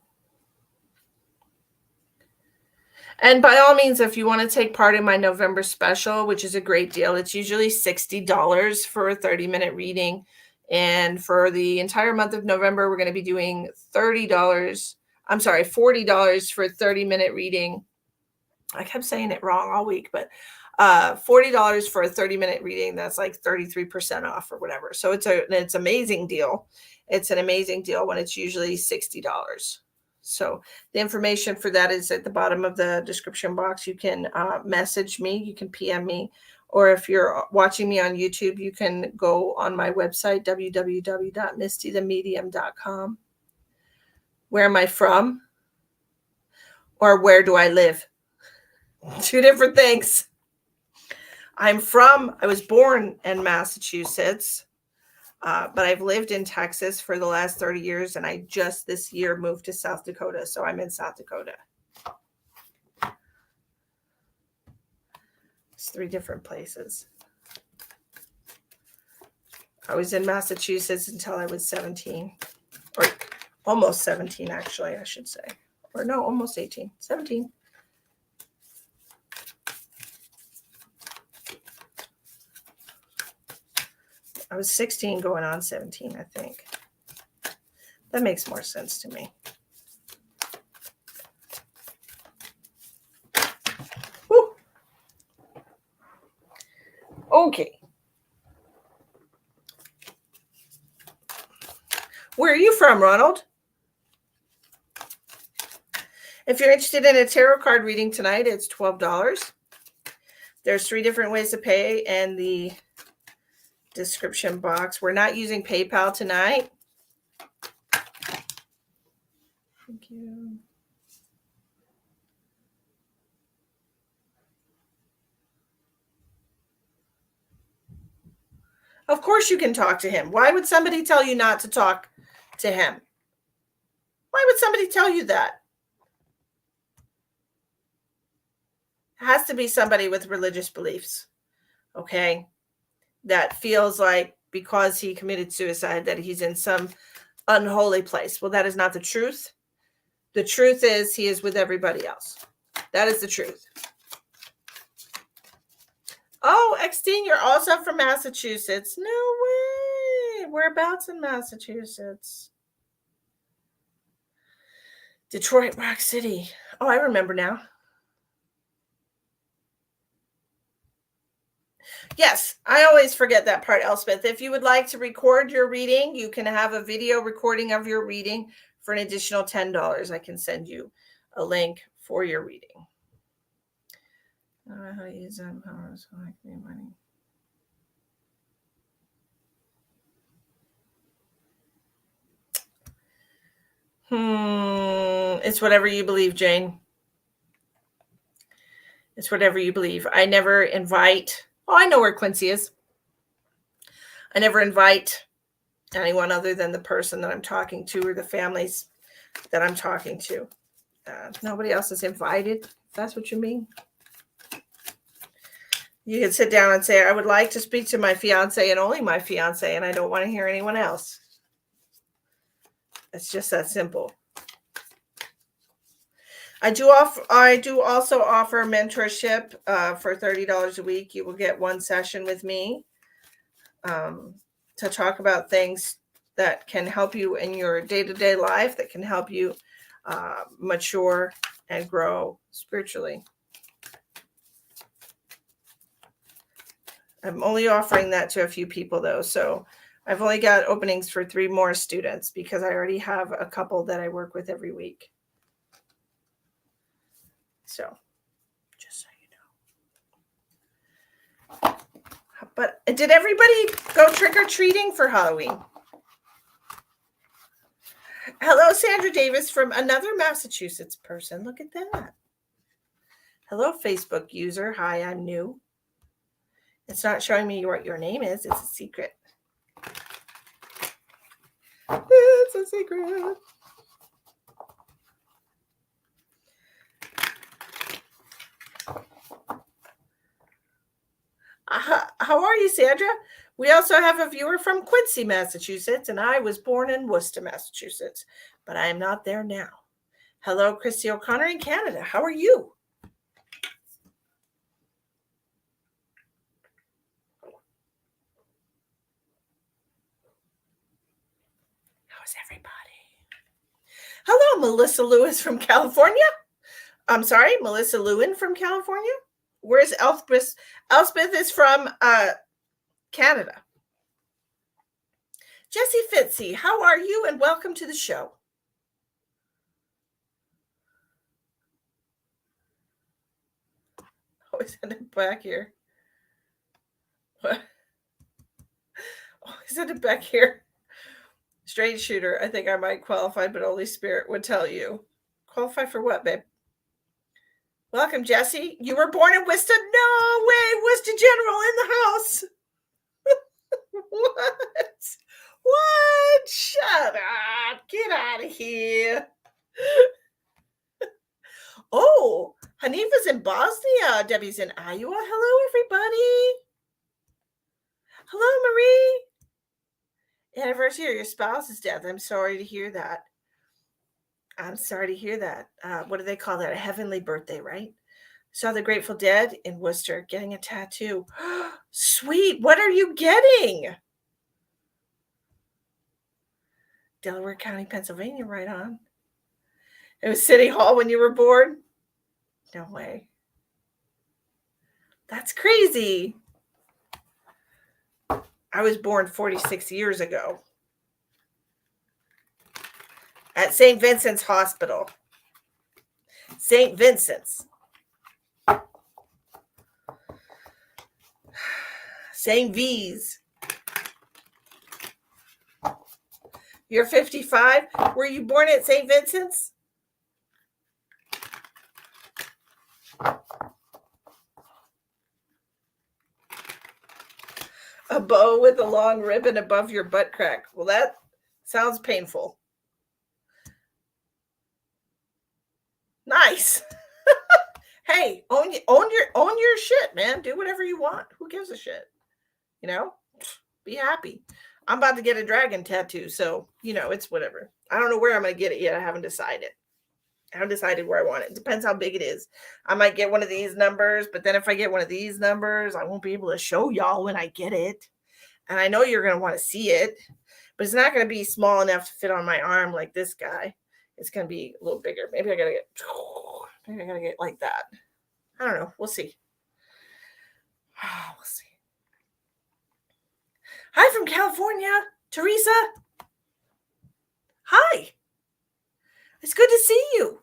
And by all means, if you want to take part in my November special, which is a great deal, it's usually $60 for a 30-minute reading. And for the entire month of November, we're going to be doing $40 for a 30-minute reading. I kept saying it wrong all week, but $40 for a 30-minute reading. That's like 33% off or whatever. So it's amazing deal. It's an amazing deal when it's usually $60. So the information for that is at the bottom of the description box. You can message me, you can PM me, or if you're watching me on YouTube, you can go on my website, www.mistythemedium.com. Where am I from? Or where do I live? Two different things. I was born in Massachusetts, but I've lived in Texas for the last 30 years, and I just this year moved to South Dakota, so I'm in South Dakota. It's 3 different places. I was in Massachusetts until I was 17, or almost 17, actually, I should say. Or no, almost 18, 17. I was 16 going on 17, I think. That makes more sense to me. Woo. Okay. Where are you from, Ronald? If you're interested in a tarot card reading tonight, it's $12. There's 3 different ways to pay in the description box. We're not using PayPal tonight. Thank you. Of course you can talk to him. Why would somebody tell you not to talk to him? Why would somebody tell you that? It has to be somebody with religious beliefs, okay? That feels like because he committed suicide that he's in some unholy place. Well, that is not the truth. The truth is he is with everybody else. That is the truth. Oh, Extine, you're also from Massachusetts. No way. Whereabouts in Massachusetts? Detroit, Rock City. Oh, I remember now. Yes, I always forget that part, Elspeth. If you would like to record your reading, you can have a video recording of your reading for an additional $10. I can send you a link for your reading. I don't know how to use that power so I can make money. It's whatever you believe, Jane. It's whatever you believe. I never invite. Oh, I know where Quincy is. I never invite anyone other than the person that I'm talking to or the families that I'm talking to. Nobody else is invited, if that's what you mean. You can sit down and say, I would like to speak to my fiance and only my fiance, and I don't want to hear anyone else. It's just that simple. I do also offer mentorship for $30 a week. You will get 1 session with me to talk about things that can help you in your day-to-day life, that can help you mature and grow spiritually. I'm only offering that to a few people, though. So I've only got openings for 3 more students because I already have a couple that I work with every week. So But did everybody go trick-or-treating for Halloween? Hello, Sandra Davis from another Massachusetts person. Look at that. Hello, Facebook user. Hi, I'm new. It's not showing me what your name is. It's a secret. It's a secret. How are you, Sandra? We also have a viewer from Quincy, Massachusetts, and I was born in Worcester, Massachusetts, but I am not there now. Hello, Christy O'Connor in Canada. How are you? How's everybody? Hello, Melissa Lewis from California. I'm sorry, Melissa Lewin from California. Where's Elspeth? Elspeth is from Canada. Jessie Fitzy, how are you? And welcome to the show. Oh, is it back here? What? Oh, is it back here? Straight shooter. I think I might qualify, but Holy Spirit would tell you. Qualify for what, babe? Welcome, Jessie. You were born in Worcester? No way, Worcester General in the house. What? What? Shut up. Get out of here. Oh, Hanifa's in Bosnia. Debbie's in Iowa. Hello, everybody. Hello, Marie. Anniversary of your spouse's death. I'm sorry to hear that. I'm sorry to hear that. What do they call that? A heavenly birthday, right? Saw the Grateful Dead in Worcester getting a tattoo. Sweet. What are you getting? Delaware County, Pennsylvania, right on. It was City Hall when you were born? No way. That's crazy. I was born 46 years ago at St. Vincent's Hospital. St. Vincent's. St. V's. You're 55? Were you born at St. Vincent's? A bow with a long ribbon above your butt crack. Well, that sounds painful. Nice. Hey, own your shit, man. Do whatever you want. Who gives a shit? You know? Be happy. I'm about to get a dragon tattoo, so it's whatever. I don't know where I'm gonna get it yet. I haven't decided. I haven't decided where I want it. Depends how big it is. I might get one of these numbers, but then if I get one of these numbers, I won't be able to show y'all when I get it. And I know you're gonna want to see it, but it's not gonna be small enough to fit on my arm like this guy. It's gonna be a little bigger. Maybe I gotta get like that. I don't know. We'll see. We'll see. Hi from California, Teresa. Hi. It's good to see you.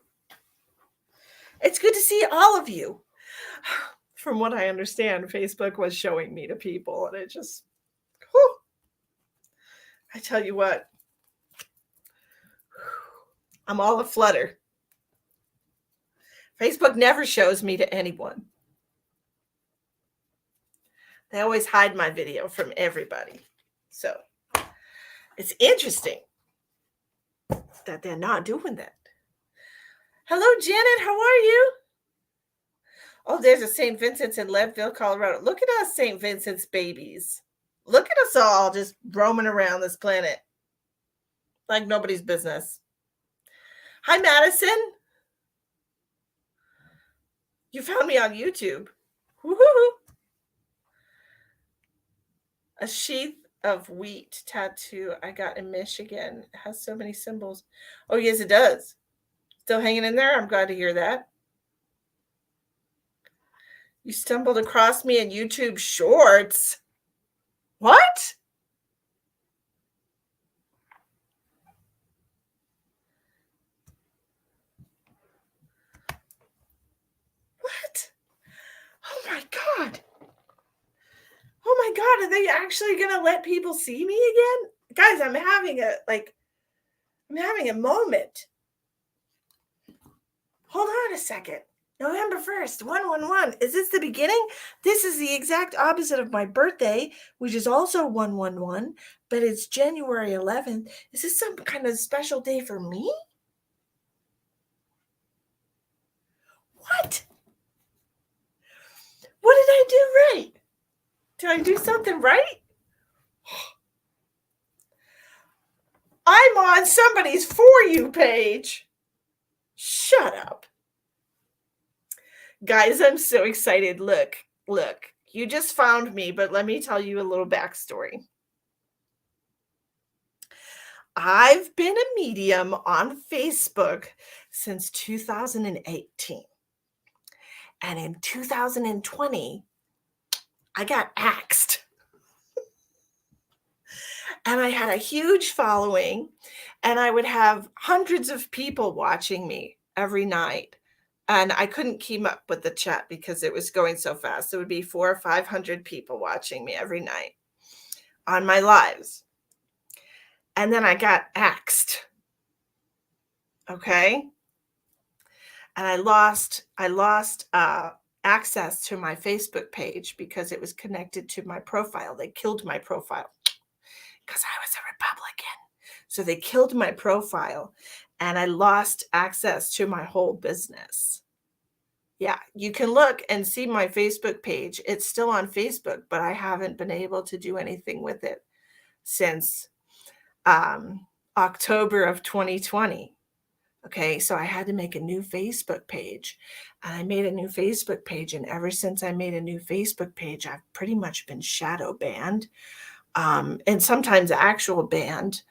It's good to see all of you. From what I understand, Facebook was showing me to people, and it just, whew, I tell you what, I'm all aflutter. Facebook never shows me to anyone. They always hide my video from everybody. So it's interesting that they're not doing that. Hello, Janet. How are you? Oh, there's a St. Vincent's in Leadville, Colorado. Look at us, St. Vincent's babies. Look at us all just roaming around this planet like nobody's business. Hi, Madison. You found me on YouTube. Woo-hoo. A sheath of wheat tattoo I got in Michigan. It has so many symbols. Oh, yes, it does. Still hanging in there? I'm glad to hear that. You stumbled across me in YouTube Shorts. What? What? Oh my God. Oh my God, are they actually gonna let people see me again? Guys, I'm having a moment. Hold on a second. November 1st, 111. Is this the beginning? This is the exact opposite of my birthday, which is also 111, but it's January 11th. Is this some kind of special day for me? What? What did I do right? Did I do something right? I'm on somebody's For You page. Shut up. Guys, I'm so excited. Look, you just found me, but let me tell you a little backstory. I've been a medium on Facebook since 2018. And in 2020, I got axed. And I had a huge following, and I would have hundreds of people watching me every night. And I couldn't keep up with the chat because it was going so fast. It would be 400 or 500 people watching me every night on my lives. And then I got axed. Okay. And I lost access to my Facebook page because it was connected to my profile. They killed my profile because I was a Republican. So they killed my profile and I lost access to my whole business. Yeah, you can look and see my Facebook page. It's still on Facebook, but I haven't been able to do anything with it since October of 2020. Okay, so I had to make a new Facebook page. And I made a new Facebook page. And ever since I made a new Facebook page, I've pretty much been shadow banned, and sometimes actual banned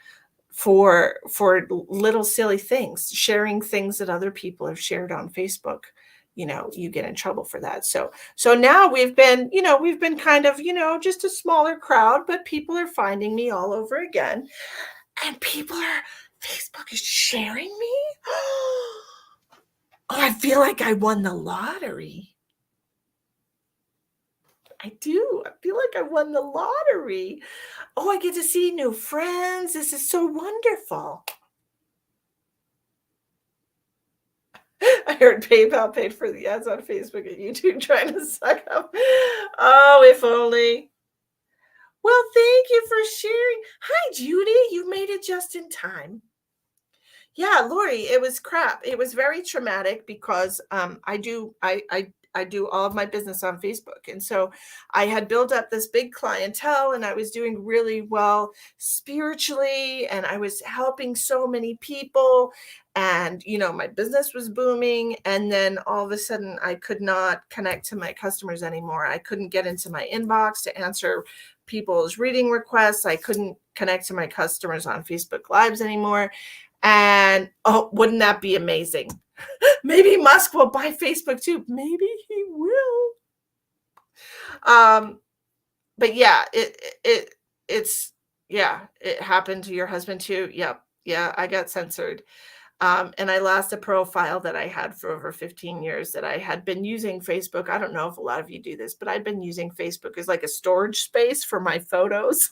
for little silly things, sharing things that other people have shared on Facebook. You get in trouble for that. So now we've been kind of, just a smaller crowd, but people are finding me all over again. And Facebook is sharing me. Oh, I feel like I won the lottery. I do. I feel like I won the lottery. Oh, I get to see new friends. This is so wonderful. I heard PayPal paid for the ads on Facebook and YouTube trying to suck up. Oh, if only. Well, thank you for sharing. Hi, Judy. You made it just in time. Yeah, Lori, it was crap. It was very traumatic because I do all of my business on Facebook. And so I had built up this big clientele and I was doing really well spiritually and I was helping so many people and my business was booming, and then all of a sudden I could not connect to my customers anymore. I couldn't get into my inbox to answer people's reading requests. I couldn't connect to my customers on Facebook Lives anymore. And oh, wouldn't that be amazing? Maybe Musk will buy Facebook too. Maybe he will. But yeah, it happened to your husband too. Yep. Yeah, I got censored. And I lost a profile that I had for over 15 years that I had been using Facebook. I don't know if a lot of you do this, but I'd been using Facebook as like a storage space for my photos.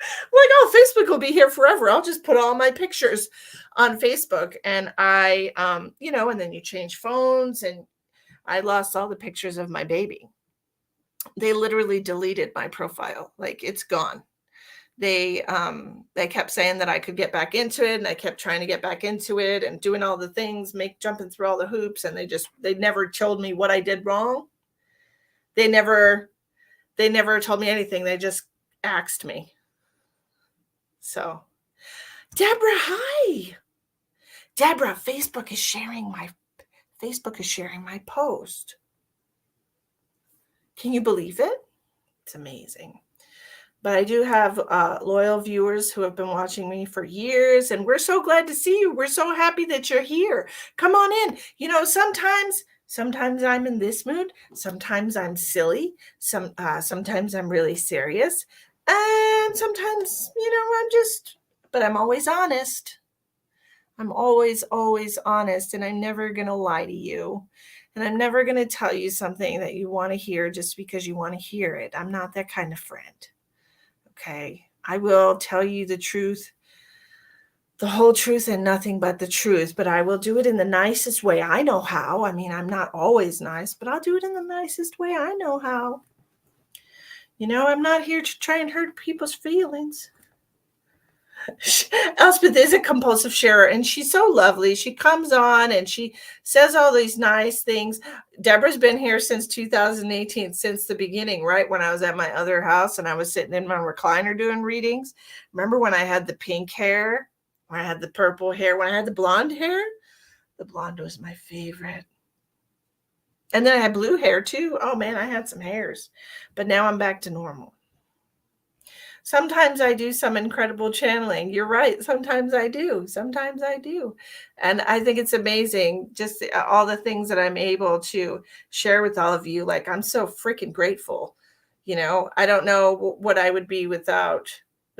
Like, oh, Facebook will be here forever. I'll just put all my pictures on Facebook. And and then you change phones and I lost all the pictures of my baby. They literally deleted my profile. Like, it's gone. They kept saying that I could get back into it, and I kept trying to get back into it and doing all the things, jumping through all the hoops, and they never told me what I did wrong. They never told me anything. They just axed me. So, Deborah, hi. Deborah, Facebook is sharing my post. Can you believe it? It's amazing. But I do have loyal viewers who have been watching me for years, and we're so glad to see you. We're so happy that you're here. Come on in. Sometimes I'm in this mood. Sometimes I'm silly. Sometimes I'm really serious. And sometimes, but I'm always honest. I'm always, always honest, and I'm never going to lie to you. And I'm never going to tell you something that you want to hear just because you want to hear it. I'm not that kind of friend. Okay. I will tell you the truth, the whole truth, and nothing but the truth, but I will do it in the nicest way I know how. I mean, I'm not always nice, but I'll do it in the nicest way I know how. I'm not here to try and hurt people's feelings. Elspeth is a compulsive sharer, and she's so lovely. She comes on and she says all these nice things. Deborah's been here since 2018, since the beginning, right? When I was at my other house and I was sitting in my recliner doing readings. Remember when I had the pink hair, when I had the purple hair, when I had the blonde hair? The blonde was my favorite. And then I had blue hair too. Oh man, I had some hairs, but now I'm back to normal. Sometimes I do some incredible channeling. You're right. Sometimes I do. Sometimes I do. And I think it's amazing just all the things that I'm able to share with all of you. Like, I'm so freaking grateful. I don't know what I would be without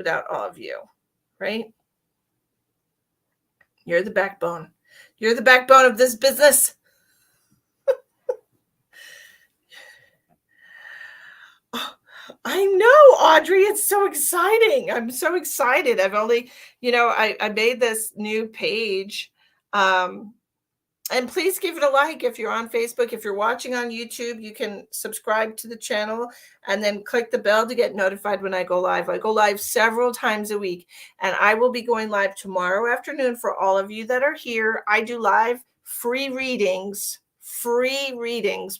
all of you, right? You're the backbone. You're the backbone of this business. I know, Audrey. It's so exciting. I'm so excited. I've only, I made this new page. And please give it a like if you're on Facebook. If you're watching on YouTube, you can subscribe to the channel and then click the bell to get notified when I go live. I go live several times a week, and I will be going live tomorrow afternoon for all of you that are here. I do live free readings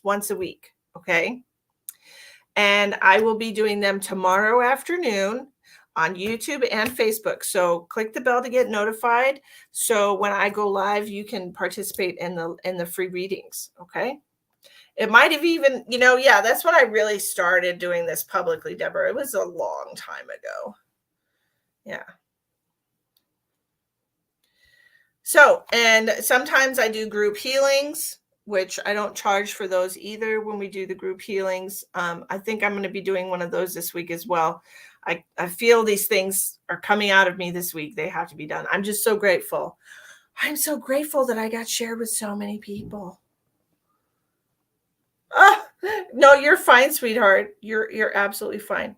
once a week. Okay. And I will be doing them tomorrow afternoon on YouTube and Facebook. So click the bell to get notified. So when I go live, you can participate in the free readings. Okay. It might have even, yeah, that's when I really started doing this publicly, Deborah. It was a long time ago. Yeah. So, and sometimes I do group healings, which I don't charge for those either when we do the group healings. I think I'm going to be doing one of those this week as well. I feel these things are coming out of me this week. They have to be done. I'm just so grateful. I'm so grateful that I got shared with so many people. Oh, no, you're fine, sweetheart. You're absolutely fine.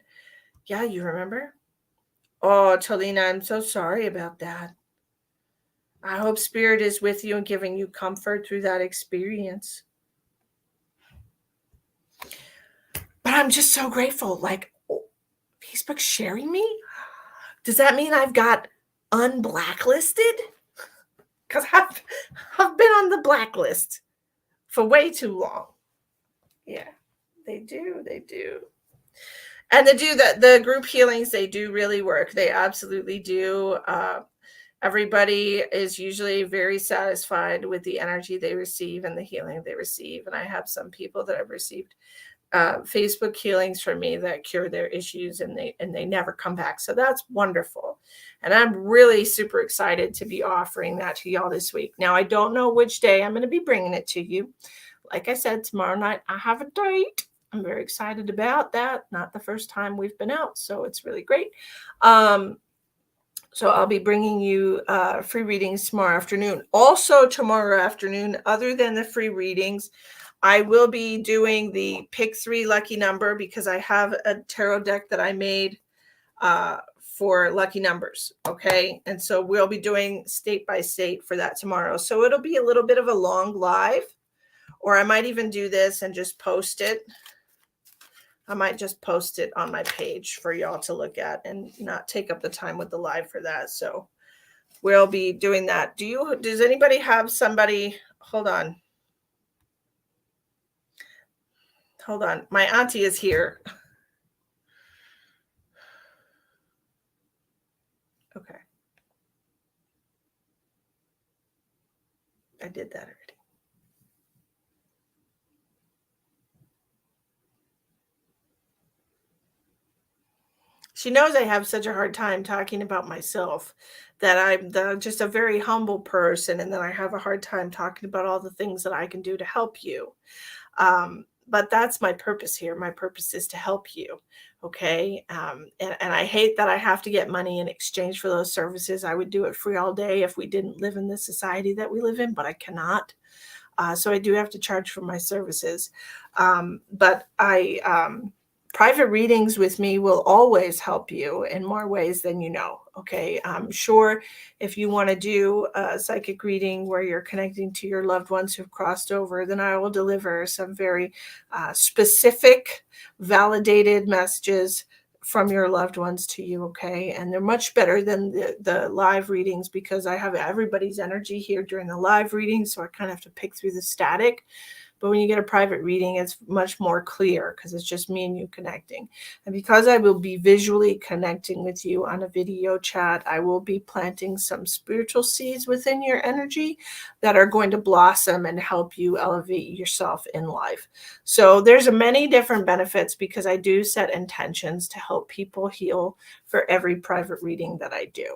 Yeah, you remember? Oh, Talina, I'm so sorry about that. I hope Spirit is with you and giving you comfort through that experience. But I'm just so grateful. Like, Facebook's sharing me? Does that mean I've got unblacklisted? Because I've been on the blacklist for way too long. Yeah, they do. They do. And they do the group healings, they do really work. They absolutely do. Everybody is usually very satisfied with the energy they receive and the healing they receive. And I have some people that have received Facebook healings from me that cure their issues, and they never come back. So that's wonderful. And I'm really super excited to be offering that to y'all this week. Now, I don't know which day I'm going to be bringing it to you. Like I said, tomorrow night, I have a date. I'm very excited about that. Not the first time we've been out, so it's really great. So I'll be bringing you free readings tomorrow afternoon. Also tomorrow afternoon, other than the free readings, I will be doing the pick 3 lucky number, because I have a tarot deck that I made for lucky numbers. Okay. And so we'll be doing state by state for that tomorrow. So it'll be a little bit of a long live, or I might even do this and just post it. I might just post it on my page for y'all to look at and not take up the time with the live for that. So we'll be doing that. Does anybody have somebody? Hold on. Hold on. My auntie is here. Okay. I did that already. She knows I have such a hard time talking about myself, that I'm just a very humble person, and then I have a hard time talking about all the things that I can do to help you. But that's my purpose here. My purpose is to help you. Okay. And I hate that I have to get money in exchange for those services. I would do it free all day if we didn't live in the society that we live in, but I cannot. So I do have to charge for my services. But Private readings with me will always help you in more ways than you know. Okay. I'm sure if you want to do a psychic reading where you're connecting to your loved ones who've crossed over, then I will deliver some very specific, validated messages from your loved ones to you. Okay. And they're much better than the live readings because I have everybody's energy here during the live reading. So I kind of have to pick through the static. But when you get a private reading, it's much more clear because it's just me and you connecting. And because I will be visually connecting with you on a video chat, I will be planting some spiritual seeds within your energy that are going to blossom and help you elevate yourself in life. So there's many different benefits because I do set intentions to help people heal for every private reading that I do.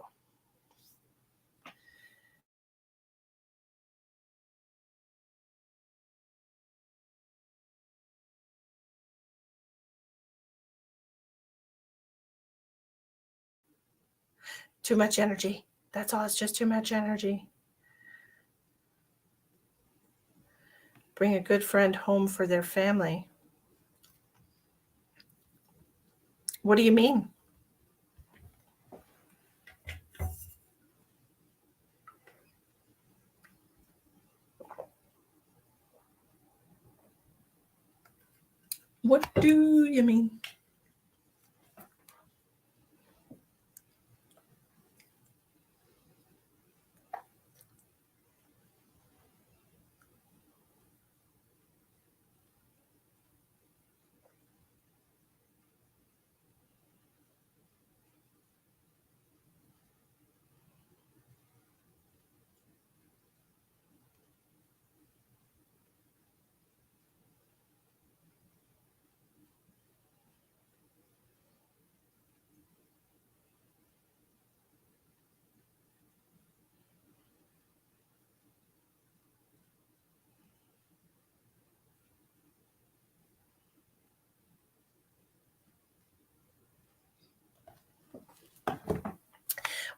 Too much energy. That's all. It's just too much energy. Bring a good friend home for their family. What do you mean? What do you mean?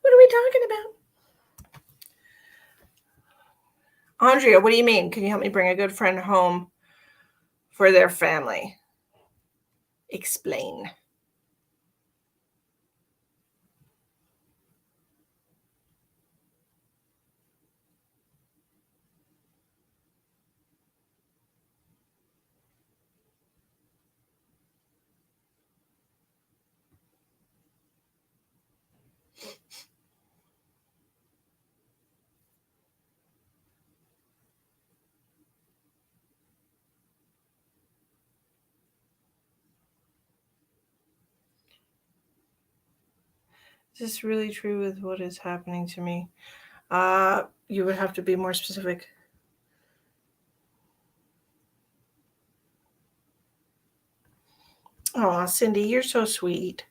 What are we talking about? Andrea, what do you mean? Can you help me bring a good friend home for their family? Explain. Is this really true with what is happening to me? You would have to be more specific. Oh, Cindy, you're so sweet.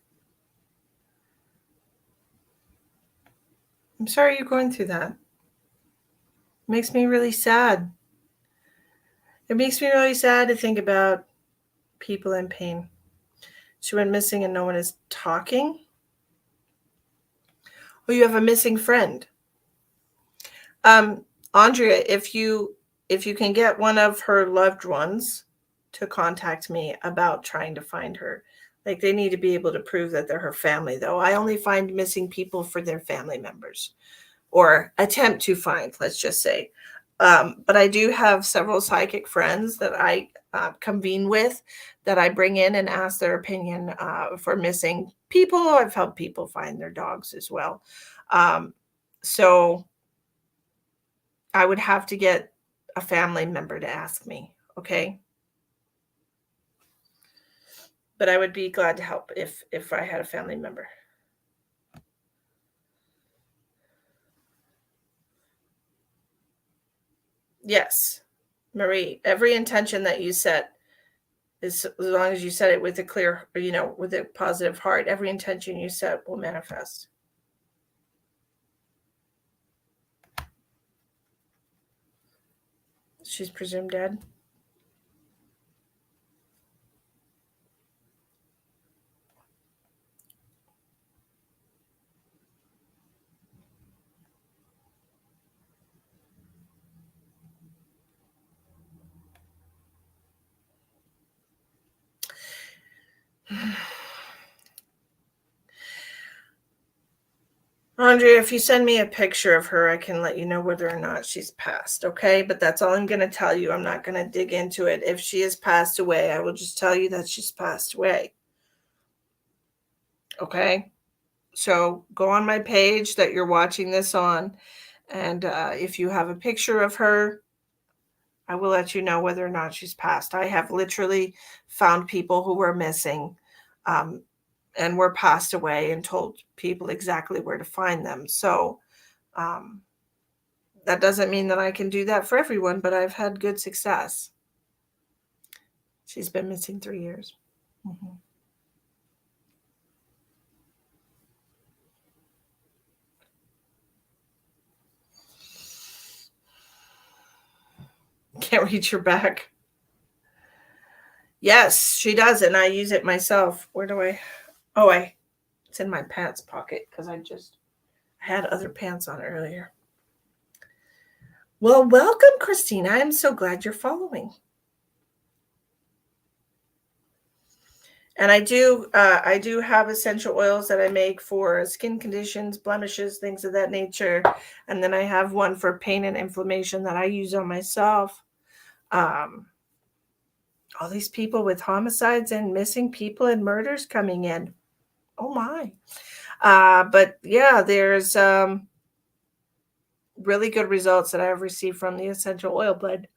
I'm sorry you're going through that. It makes me really sad. It makes me really sad to think about people in pain. She went missing and no one is talking. Oh, you have a missing friend. Um, Andrea, if you can get one of her loved ones to contact me about trying to find her. Like they need to be able to prove that they're her family though. I only find missing people for their family members or attempt to find, let's just say. But I do have several psychic friends that I convene with that I bring in and ask their opinion for missing people. I've helped people find their dogs as well. So I would have to get a family member to ask me, okay? But I would be glad to help if I had a family member. Yes, Marie, every intention that you set is as long as you set it with a clear, with a positive heart, every intention you set will manifest. She's presumed dead. Andrea, if you send me a picture of her, I can let you know whether or not she's passed, okay? But that's all I'm going to tell you. I'm not going to dig into it. If she has passed away, I will just tell you that she's passed away. Okay? So go on my page that you're watching this on, and if you have a picture of her, I will let you know whether or not she's passed. I have literally found people who were missing um, and were passed away and told people exactly where to find them. So um, that doesn't mean that I can do that for everyone, but I've had good success. She's been missing 3 years. Mhm. Can't reach your back. Yes, she does, and I use it myself. Where do I? Oh, it's in my pants pocket because I had other pants on earlier. Well, welcome, Christina. I'm so glad you're following. And I do have essential oils that I make for skin conditions, blemishes, things of that nature. And then I have one for pain and inflammation that I use on myself. All these people with homicides and missing people and murders coming in. Oh my. But yeah, there's really good results that I've received from the essential oil blend.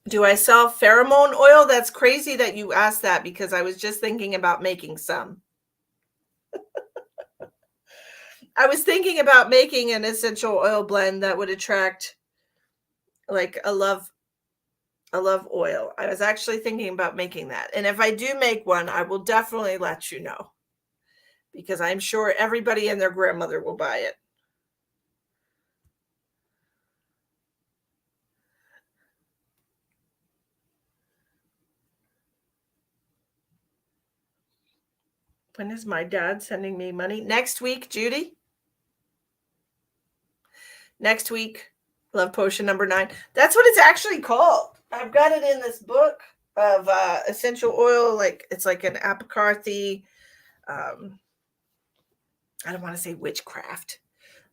Do I sell pheromone oil? That's crazy that you asked that because I was just thinking about making some. I was thinking about making an essential oil blend that would attract like a love oil. I was actually thinking about making that. And if I do make one, I will definitely let you know because I'm sure everybody and their grandmother will buy it. When is my dad sending me money? Next week, Judy. Next week, love potion number 9. That's what it's actually called. I've got it in this book of essential oil. Like it's like an apocryphy. I don't want to say witchcraft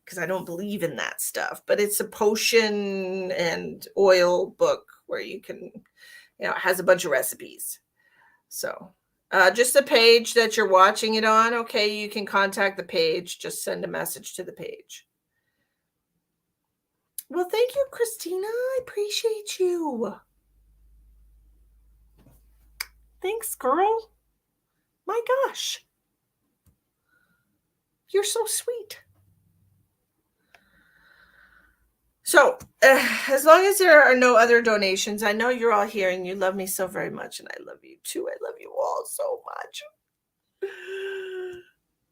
because I don't believe in that stuff, but it's a potion and oil book where you can, it has a bunch of recipes. So just the page that you're watching it on. Okay, you can contact the page. Just send a message to the page. Well, thank you, Christina. I appreciate you. Thanks, girl. My gosh. You're so sweet. So, as long as there are no other donations, I know you're all here and you love me so very much, and I love you too. I love you all so much.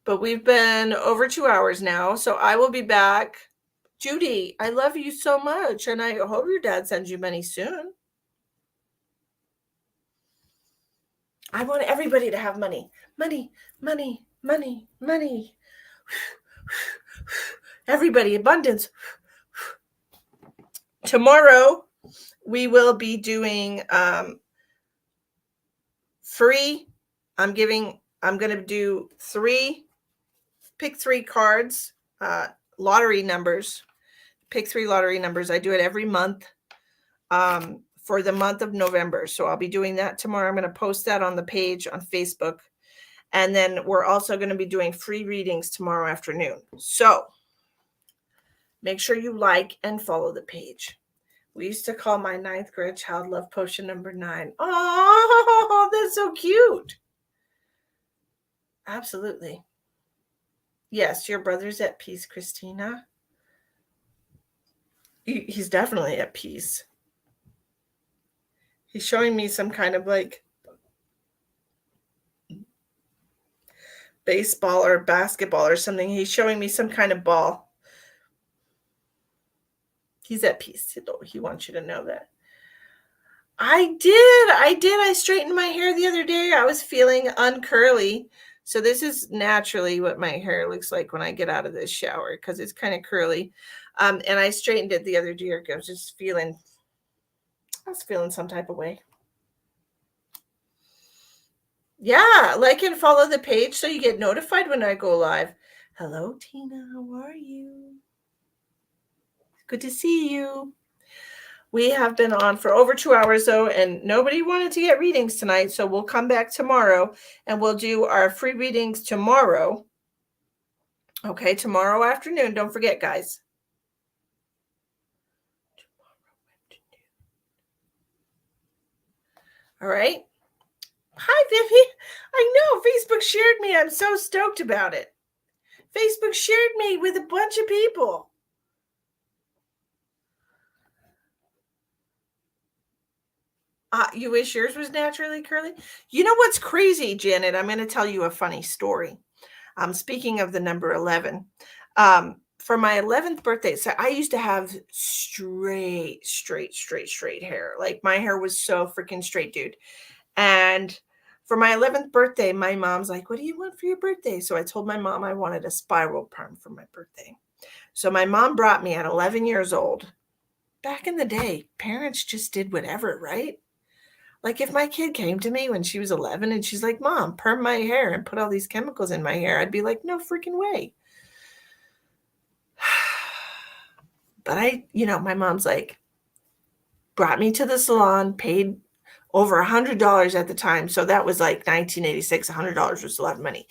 But we've been over 2 hours now, so I will be back. Judy, I love you so much, and I hope your dad sends you money soon. I want everybody to have money. Money, money, money, money. Everybody, abundance. Tomorrow, we will be doing free. I'm going to do pick 3 cards, lottery numbers. Pick 3 lottery numbers. I do it every month for the month of November. So I'll be doing that tomorrow. I'm going to post that on the page on Facebook. And then we're also going to be doing free readings tomorrow afternoon. So make sure you like and follow the page. We used to call my 9th grade child love potion number 9. Oh, that's so cute. Absolutely. Yes, your brother's at peace, Christina. He's definitely at peace. He's showing me some kind of like baseball or basketball or something. He's showing me some kind of ball. He's at peace. He wants you to know that. I did. I straightened my hair the other day. I was feeling uncurly. So this is naturally what my hair looks like when I get out of this shower because it's kind of curly. And I straightened it the other day. I was just feeling I was feeling some type of way. Yeah, like and follow the page so you get notified when I go live. Hello, Tina. How are you? Good to see you. We have been on for over 2 hours though, and nobody wanted to get readings tonight, so we'll come back tomorrow and we'll do our free readings tomorrow. Okay, tomorrow afternoon. Don't forget, guys. All right. Hi, Vivi. I know Facebook shared me. I'm so stoked about it. Facebook shared me with a bunch of people. You wish yours was naturally curly? You know what's crazy, Janet? I'm going to tell you a funny story. Speaking of the number 11, for my 11th birthday, so I used to have straight hair. Like my hair was so freaking straight, dude. And for my 11th birthday, my mom's like, "What do you want for your birthday?" So I told my mom I wanted a spiral perm for my birthday. So my mom brought me at 11 years old. Back in the day, parents just did whatever, right? Like if my kid came to me when she was 11 and she's like, "Mom, perm my hair and put all these chemicals in my hair," I'd be like, "No freaking way." But my mom's like, brought me to the salon, paid over $100 at the time. So that was like 1986. $100 was a lot of money.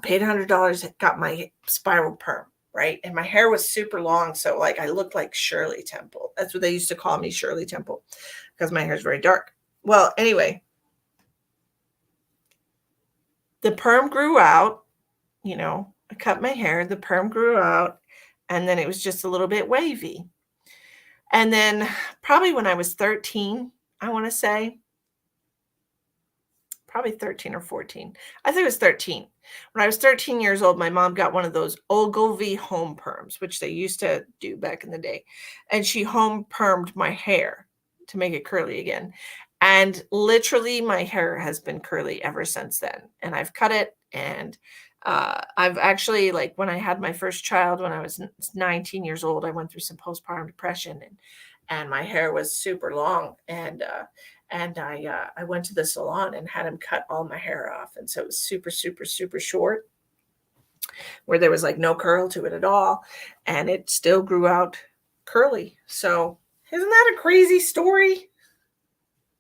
Paid $100, got my spiral perm, right? And my hair was super long. So like I looked like Shirley Temple. That's what they used to call me, Shirley Temple, because my hair is very dark. Well, anyway, the perm grew out, I cut my hair, the perm grew out, and then it was just a little bit wavy. And then probably when I was 13, I want to say, probably 13 or 14. I think it was 13. When I was 13 years old, my mom got one of those Ogilvy home perms, which they used to do back in the day. And she home permed my hair to make it curly again. And literally, my hair has been curly ever since then. And I've cut it. And I've actually, like, when I had my first child, when I was 19 years old, I went through some postpartum depression and my hair was super long. And I went to the salon and had him cut all my hair off, and so it was super, super, super short, where there was like no curl to it at all, and it still grew out curly. So isn't that a crazy story?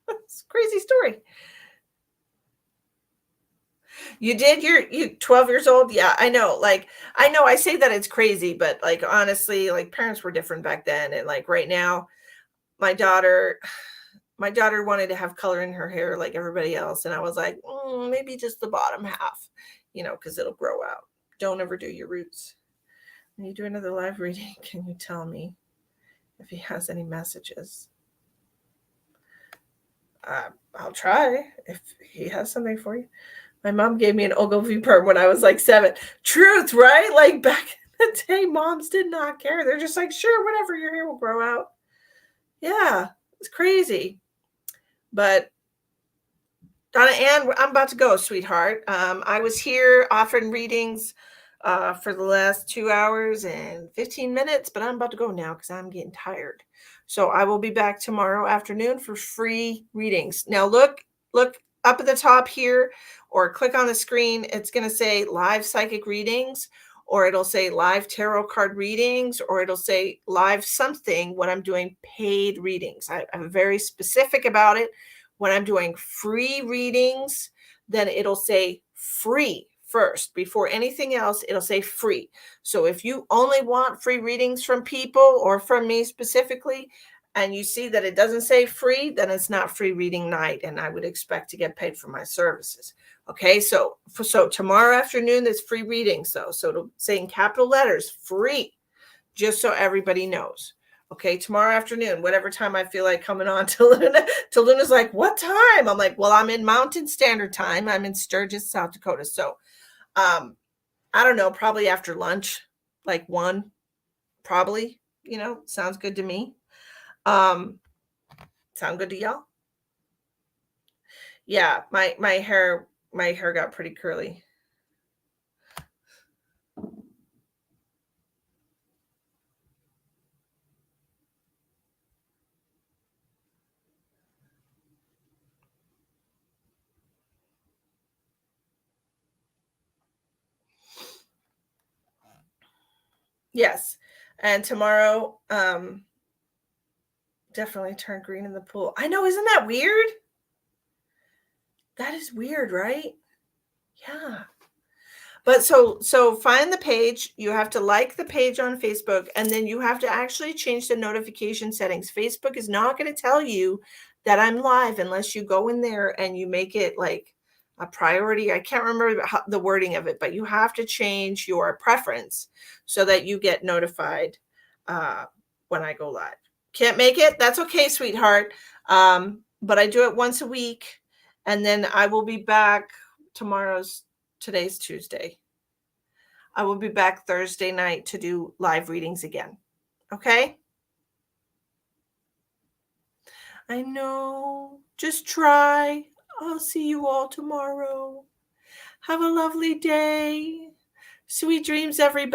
It's a crazy story. You did? You 12 years old? Yeah, I know. Like I know I say that it's crazy, but like honestly, like parents were different back then, and like right now, my daughter my daughter wanted to have color in her hair like everybody else. And I was like, maybe just the bottom half, because it'll grow out. Don't overdo your roots. When you do another live reading, can you tell me if he has any messages? I'll try if he has something for you. My mom gave me an Ogilvy perm when I was like 7. Truth, right? Like back in the day, moms did not care. They're just like, sure, whatever, your hair will grow out. Yeah, it's crazy. But Donna Ann, I'm about to go, sweetheart. I was here offering readings for the last 2 hours and 15 minutes, but I'm about to go now because I'm getting tired. So I will be back tomorrow afternoon for free readings. Now look up at the top here or click on the screen. It's going to say live psychic readings, or it'll say live tarot card readings, or it'll say live something when I'm doing paid readings. I'm very specific about it. When I'm doing free readings, then it'll say free first. Before anything else, it'll say free. So if you only want free readings from people or from me specifically, and you see that it doesn't say free, then it's not free reading night, and I would expect to get paid for my services. Okay, so tomorrow afternoon, there's free readings, though. So it'll say in capital letters, free, just so everybody knows. Okay, tomorrow afternoon, whatever time I feel like coming on to Luna. Till Luna's like, what time? I'm like, well, I'm in Mountain Standard Time. I'm in Sturgis, South Dakota. So I don't know, probably after lunch, like 1, probably, sounds good to me. Sound good to y'all? Yeah, my hair got pretty curly. Yes. And tomorrow, definitely turn green in the pool. I know, isn't that weird? That is weird, right? Yeah. But so find the page, you have to like the page on Facebook, and then you have to actually change the notification settings. Facebook is not gonna tell you that I'm live unless you go in there and you make it like a priority. I can't remember the wording of it, but you have to change your preference so that you get notified uh, when I go live. Can't make it? That's okay, sweetheart. But I do it once a week, and then I will be back today's Tuesday. I will be back Thursday night to do live readings again. Okay? I know. Just try. I'll see you all tomorrow. Have a lovely day. Sweet dreams, everybody.